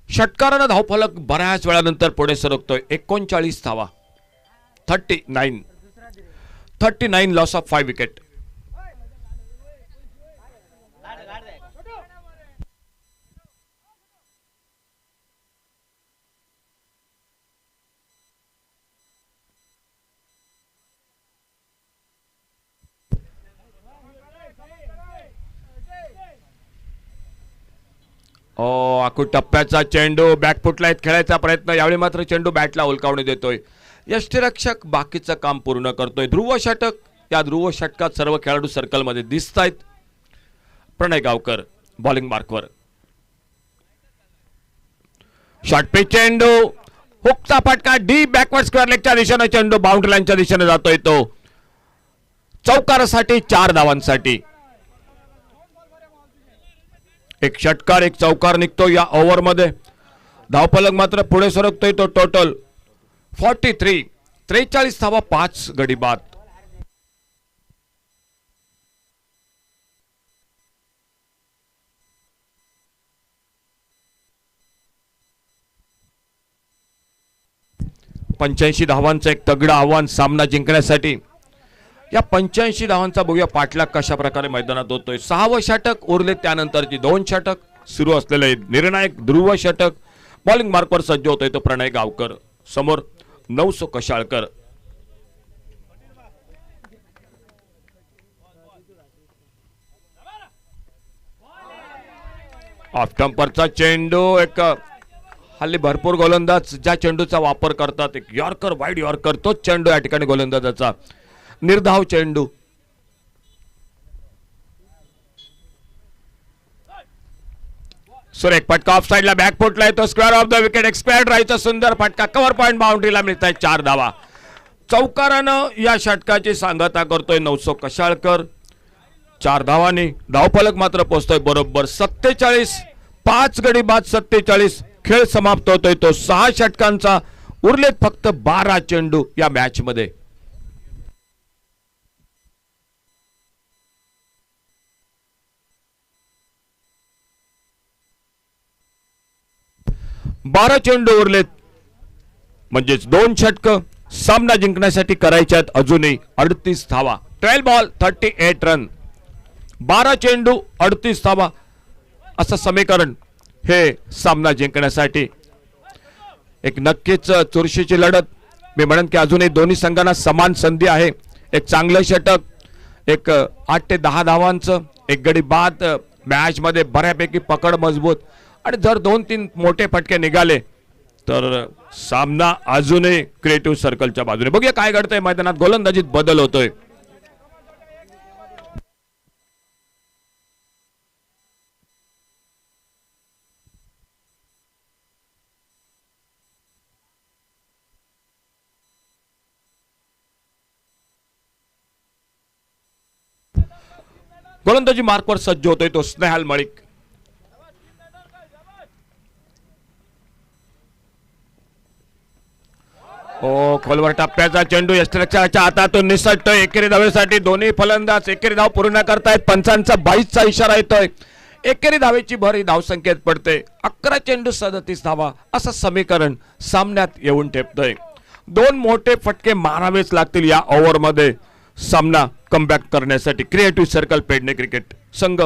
षटकारानं धावफलक बऱ्याच वेळानंतर पुढे सरकतोय. 39 धावा. 39 लॉस ऑफ 5 विकेट. आखू टप्प्याचा चेंडू बॅकफुटला खेळायचा प्रयत्न. यावेळी मात्र चेंडू बॅटला उलकावणी देतोय. यष्टीरक्षक बाकीचं काम पूर्ण करतोय. ध्रुव षटक. या ध्रुव षटकात सर्व खेळाडू सर्कलमध्ये दिसत आहेत. Pranay Gavkar bowling मार्कवर. Short pitch चेंडू हुकचा फटका डीप बॅकवर्ड स्क्वेअर लेगच्या दिशेने चेंडू बाउंड्री लाईनच्या दिशेने जातोय तो चौकारासाठी 4 धावांसाठी. एक षटकार एक चौकार निघतो या ओव्हरमध्ये. धावफलक मात्र पुढे सरकतोय तो टोटल 43. 43 धावा 5 गडी बाद. पंच्याऐंशी धावांचं एक तगडं आव्हान सामना जिंकण्यासाठी. या 85 धावांचा बघूया पाठलाग कशा प्रकारे मैदानात होतोय. 6वं षटक उरले त्यानंतरची 2 षटक. सुरू असलेले निर्णायक ध्रुव षटक. बॉलिंग मार्कवर सज्ज होतोय तो प्रणय गावकर. समोर नवसो कशाळकर. ऑफ स्टंपरचा चेंडू एक हल्ली भरपूर गोलंदाज ज्या चेंडूचा वापर करतात. एक यॉर्कर वाईड यॉर्कर तोच चेंडू या ठिकाणी गोलंदाजाचा. निर्धाव चेंडू. सुरेख फटका ऑफ साइडला बॅकफुटला येतो. Square of the wicket. Expired राहायचा सुंदर फटका. कव्हर पॉइंट बाउंड्रीला मिळत आहे 4 धावा. चौकारानं या षटकाची सांगता करतोय नवसो कशाळकर. 4 धावांनी धावफलक मात्र पोहोचतोय बरोबर 47. 5 गडी बाद 47. खेळ समाप्त होतोय तो 6 षटकांचा. उरलेत फक्त 12 चेंडू या मॅच मध्ये. 12 चेंडू उरलेत म्हणजेच 2 षटक सामना जिंकण्यासाठी करायचे आहेत. अजूनही 38 धावा. 12 बॉल 38 रन. 12 चेंडू 38 धावा असं समीकरण हे सामना जिंकण्यासाठी. एक नक्कीच चुरशीची लढत. मी म्हणेन की अजूनही दोन्ही संघांना समान संधी आहे. एक चांगलं षटक. एक 8 ते 10 धावांचं एक गडी बाद मॅच मध्ये बऱ्यापैकी पकड मजबूत. आणि जर 2-3 मोठे फटके निघाले तर सामना अजूनही क्रिएटिव्ह सर्कलच्या बाजूने. बघूया काय घडतंय मैदानात. गोलंदाजीत बदल होतोय. गोलंदाजी मार्कवर सज्ज होतोय तो स्नेहाल मळिक. खोलवर टप्प्याचा चेंडू यष्टीरक्षकाच्या हातातून निसटतोय. एकेरी धावेसाठी दोन्ही फलंदाज एकेरी धाव पूर्ण करतायत. पंचांचा 22चा इशारा येतोय. एकेरी धावेची भर ही धावसंख्येत पडते. 11 चेंडू 37 धावा असं समीकरण सामन्यात येऊन ठेपतोय. 2 मोठे फटके मारावेच लागतील या ओव्हरमध्ये सामना कमबॅक करण्यासाठी. क्रिएटिव्ह सर्कल पेडणे क्रिकेट संघ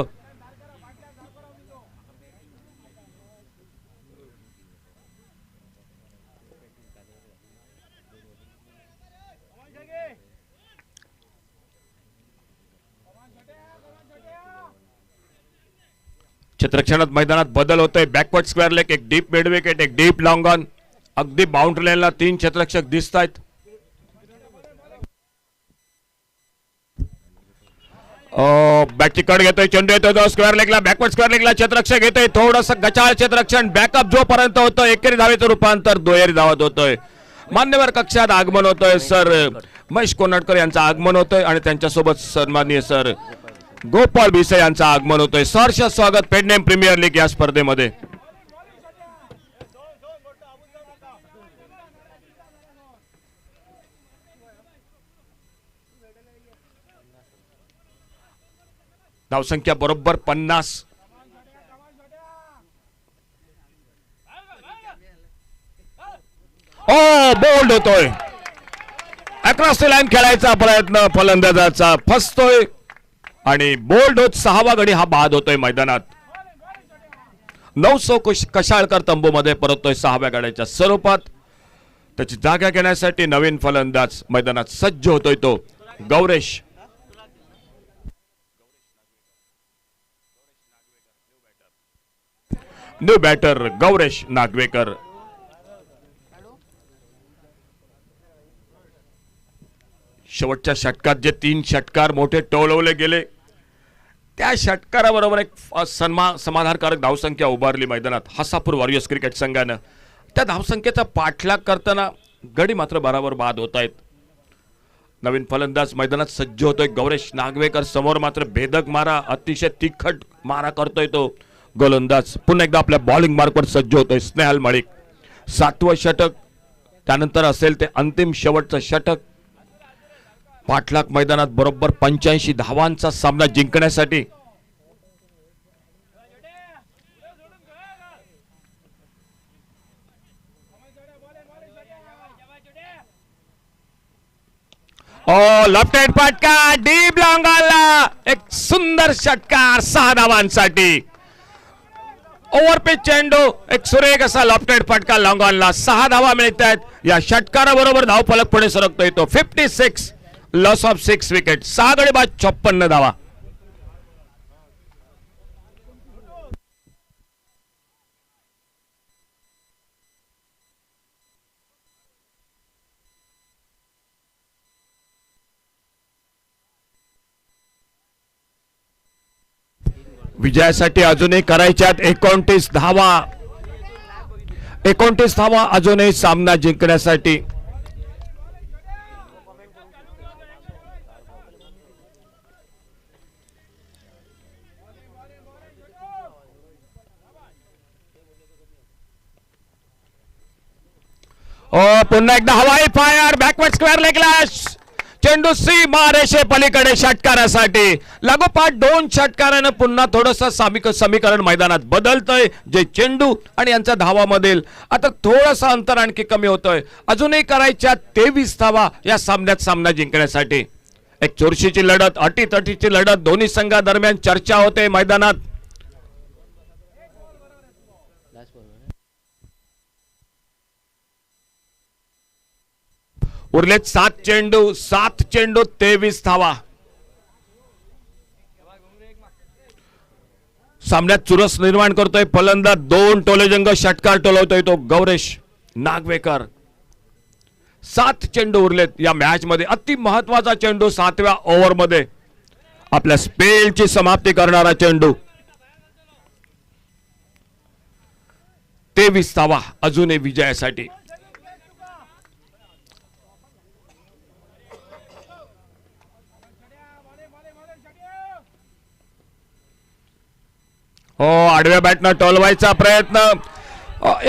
क्षेत्ररक्षणात मैदानात बदल होतोय. Backward square leg. एक डीप मिड विकेट. एक डीप लॉंग ऑन. अगदी बाउंड्री लाईनला 3 क्षेत्ररक्षक दिसत आहेत. बॅटची कड घेतोय, चेंडू येतोय तो स्क्वेअर लेगला, बॅकवर्ड स्क्वेअर लेगला क्षेत्ररक्षक घेतोय, थोडस गचाळ क्षेत्ररक्षण, बॅकअप जोपर्यंत होतं एकेरी धावेचं रूपांतर दुहेरी धावत होतोय. मान्यवर कक्षात आगमन होतोय सर महेश कोनाटकर यांचं आगमन होतोय आणि त्यांच्यासोबत सन्माननीय सर गोपाळ भिसे यांचं आगमन होतोय. सहर्ष स्वागत पेडनेम प्रीमियर लीग या स्पर्धेमध्ये. धावसंख्या बरोबर 50. बोल्ड होतोय, अक्रॉस द लाईन खेळायचा प्रयत्न फलंदाजाचा फसतोय आणि बोल्ड होत 6वा गडी हा बाद होतोय मैदानात. 900 कशाळकर तंबूमध्ये परततोय 6व्या गड्याच्या स्वरूपात. त्याची जागा घेण्यासाठी नवीन फलंदाज मैदानात सज्ज होतोय तो गौरेश. New batter Gauresh Nagvekar. शेवटच्या षटकात जे 3 षटकार मोठे टोलवले गेले त्या षटकाराबरोबर एक समाधानकारक धावसंख्या उभारली मैदानात हसापूर वॉरियर्स क्रिकेट संघानं. त्या धावसंख्येचा पाठलाग करताना गडी मात्र बराबर बाद होत आहेत. नवीन फलंदाज मैदानात सज्ज होतोय गौरेश नागवेकर. समोर मात्र भेदक मारा, अतिशय तिखट मारा करतोय तो गोलंदाज. पुन्हा एकदा आपल्या बॉलिंग मार्कवर सज्ज होतोय स्नेहल मलिक. 7वं षटक त्यानंतर असेल ते अंतिम शेवटचं षटक. पाठलाग मैदानात बरोबर 85 धावांचा सामना जिंकण्यासाठी. लेफ्ट हँड फटका डीप लॉंगाला, एक सुंदर षटकार 6 धावांसाठी. ओव्हरपिच चेंडू, एक सुरेख असा लेफ्ट हँड फटका लॉंगॉनला. 6 धावा मिळत आहेत. या षटकाराबरोबर धावफलक पुढे सरकतोय तो 56. Loss of 6 wicket. 6 गडी बाद 56 धावा. विजयासाठी अजूनही करायच्यात 29 धावा. 29 धावा अजूनही सामना जिंकण्यासाठी. पुन्हा एकदा हवाई फायर, बॅकवर्ड स्क्वेअर लेगला चेंडू सीमा रेषे पलीकडे षटकारासाठी. लागोपाठ 2 षटकारानं पुन्हा थोडस समीकरण मैदानात बदलतंय. जे चेंडू आणि यांच्या धावामधील आता थोडस अंतर आणखी कमी होतोय. अजूनही करायच्या 23 धावा या सामन्यात सामना जिंकण्यासाठी. एक चुरशीची लढत, अटीतटीची लढत दोन्ही संघादरम्यान चर्चा होते मैदानात. उरलेत 7 चेंडू 23 धावा. सामन्यात चुरस निर्माण करतोय फलंदाज. 2 टोलेजंग षटकार टोलवतोय तो गौरेश नागवेकर. 7 चेंडू उरलेत या मॅच मध्ये. अति महत्वाचा चेंडू 7व्या ओव्हर मध्ये आपल्या स्पेलची समाप्ती करणारा चेंडू. 23 धावा अजूनही विजयासाठी. आडव्या बॅटनं टोलवायचा प्रयत्न.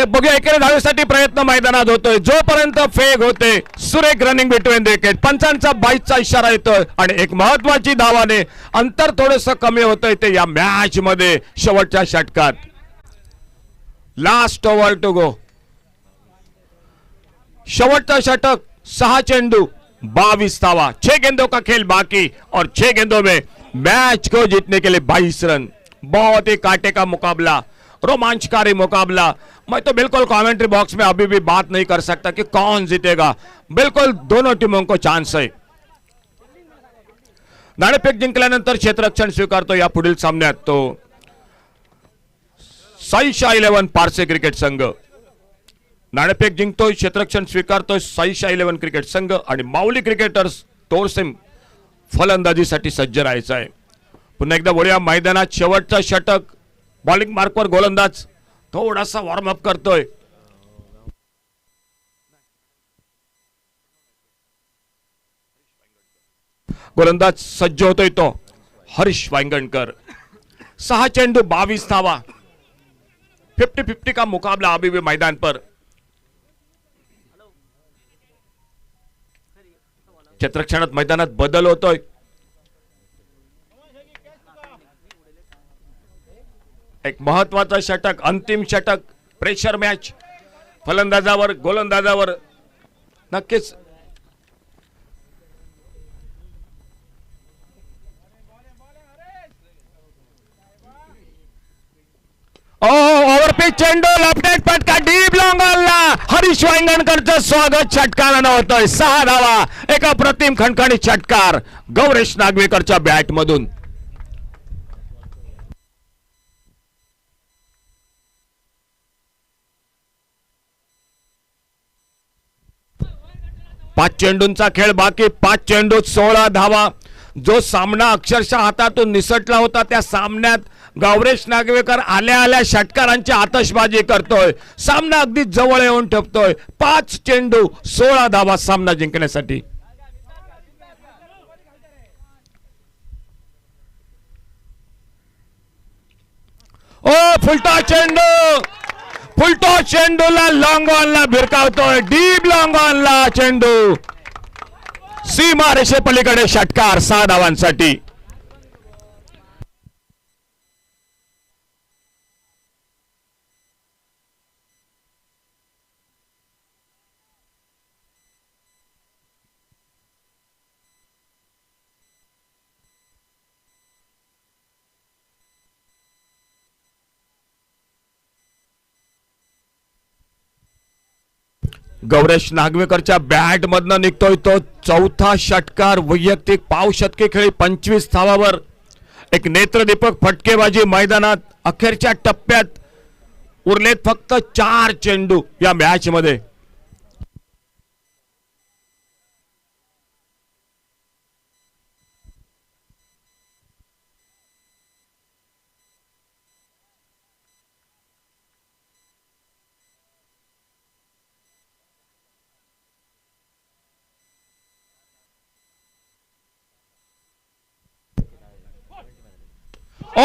बघूया एकेरी धावेसाठी प्रयत्न मैदानात होतोय. जोपर्यंत फेग होते सुरेख रनिंग बिटवीन द विकेट. पंचांचा 22चा इशारा येतोय आणि एक महत्वाची धावाने अंतर थोडस कमी होतंय ते या मॅच मध्ये शेवटच्या षटकात. Last over to go. शेवटचा षटक 6 चेंडू 22 धावा. 6 गेंदों का खेल बाकी और 6 गेंदों में मैच को जीतने के लिए 22 रन. बहुत ही कांटे का मुकाबला, रोमांचकारी मुकाबला. मैं तो बिल्कुल कमेंट्री बॉक्स में अभी भी बात नहीं कर सकता कि कौन जीतेगा. बिल्कुल दोनों टीमों को चांस है. नाणेफेक जिंकल्यानंतर क्षेत्ररक्षण स्वीकारतो या पुढील सामन्यात तो साईशा 11 पारसे क्रिकेट संघ. नाणेफेक जिंकतोय, क्षेत्ररक्षण स्वीकारतोय साईशा 11 क्रिकेट संघ आणि माऊली क्रिकेटर्स तोरसिम फलंदाजीसाठी सज्ज राहायचं आहे. पुन्हा एकदा वळूया मैदानात शेवटचं षटक बॉलिंग मार्कवर गोलंदाज थोडासा वॉर्मअप करतोय. गोलंदाज सज्ज होतोय तो हरीश वांगणकर. 6 चेंडू 22 धावा. 50-50 का मुकाबला अभी भी मैदान पर. क्षेत्रक्षणात मैदानात बदल होतोय. एक महत्वाचं षटक, अंतिम षटक, प्रेशर मॅच. फलंदाजावर गोलंदाजावर नक्कीच ओव्हरपिच चेंडू लपटेट फटका डीप लॉंग ऑनला हरीश वांगणकरचं स्वागत षटकारानं होतोय. 6 धावा. एक अप्रतिम खणखणीत षटकार गौरेश नागवेकरच्या बॅट मधून. पाच चेंडूंचा खेळ बाकी. 5 चेंडूत 16 धावा. जो सामना अक्षरशः हातातून निसटला होता त्या सामन्यात गौरेश नागवेकर आल्या आल्या षटकारांची आतषबाजी करतोय. सामना अगदी जवळ येऊन ठेवतोय. 5 चेंडू 16 धावा सामना जिंकण्यासाठी. ओ फुलटा चेंडू. फुलटो चेंडूला लॉंग ऑनला भिरकावतोय. डीप लॉंग ऑनला चेंडू सीमा रेषेपलीकडे षटकार 6 धावांसाठी. गौरेश नागवेकरच्या बॅट मधनं निघतोय तो चौथा षटकार. वैयक्तिक पावशतकी खेळी 25 धावावर. एक नेत्रदीपक फटकेबाजी मैदानात. अखेरच्या टप्प्यात उरलेत फक्त 4 चेंडू या मॅच मध्ये. ओ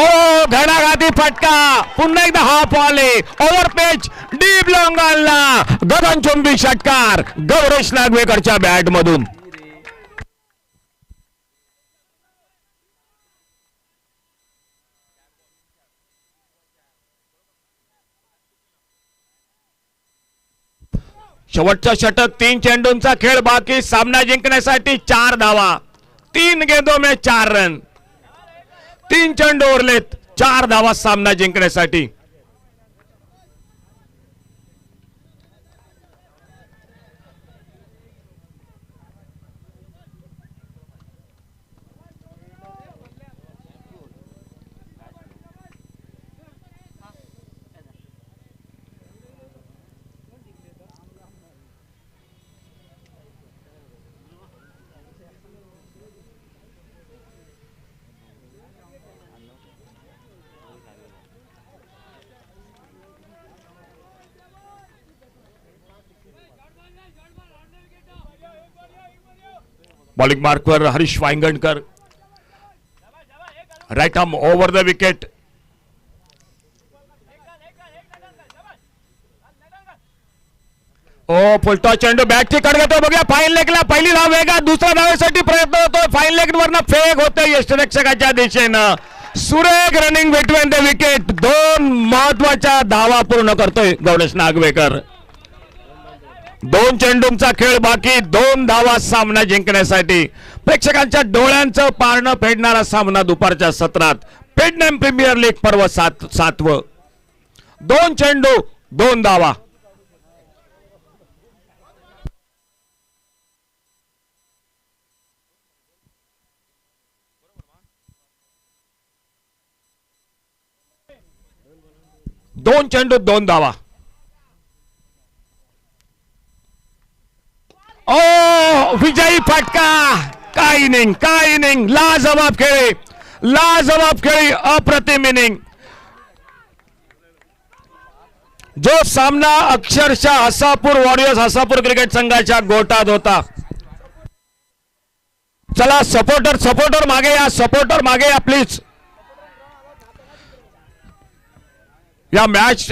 घणाघाती फटका. पुन्हा एकदा हाफ आले. ओव्हर पेच डीप लॉंग ऑनला गगनचुंबी षटकार गौरेश नागवेकरच्या बॅट मधून. शेवटचा षटक. 3 चेंडूंचा खेळ बाकी. सामना जिंकण्यासाठी 4 धावा. 3 गेंदों में 4 रन. 3 चेंडू उरलेत. 4 धावा सामना जिंकण्यासाठी. बॉलिंग मार्कवर Harish Wangankar. Right arm over the wicket. ओ फुलटॉ चेंडू बॅटची कड घेतो. बघूया फाईन लेगला पहिली धाव वेगा. दुसऱ्या धावेसाठी प्रयत्न होतो. फाईन लेग वरनं फेक होते यष्टिरक्षकाच्या दिशेनं. सुरेख रनिंग बिटवीन द विकेट. 2 महत्वाच्या धावा पूर्ण करतोय गौरेश नागवेकर. 2 चेंडूंचा खेळ बाकी. 2 धावा सामना जिंकण्यासाठी. प्रेक्षकांच्या डोळ्यांचं पारणं फेडणारा सामना दुपारच्या सत्रात. पेडनेम प्रीमियर लीग पर्व 7वं. 2 चेंडू 2 धावा. दोन चेंडू 2 धावा. ओ विजयी फटका. काय इनिंग लाजवाब खेळी. लाजवाब खेळी, अप्रतिम इनिंग. जो सामना अक्षरशः हसापूर वॉरियर्स हसापूर क्रिकेट संघाच्या गोटात होता. चला सपोर्टर मागे या, सपोर्टर मागे या प्लीज. या मॅच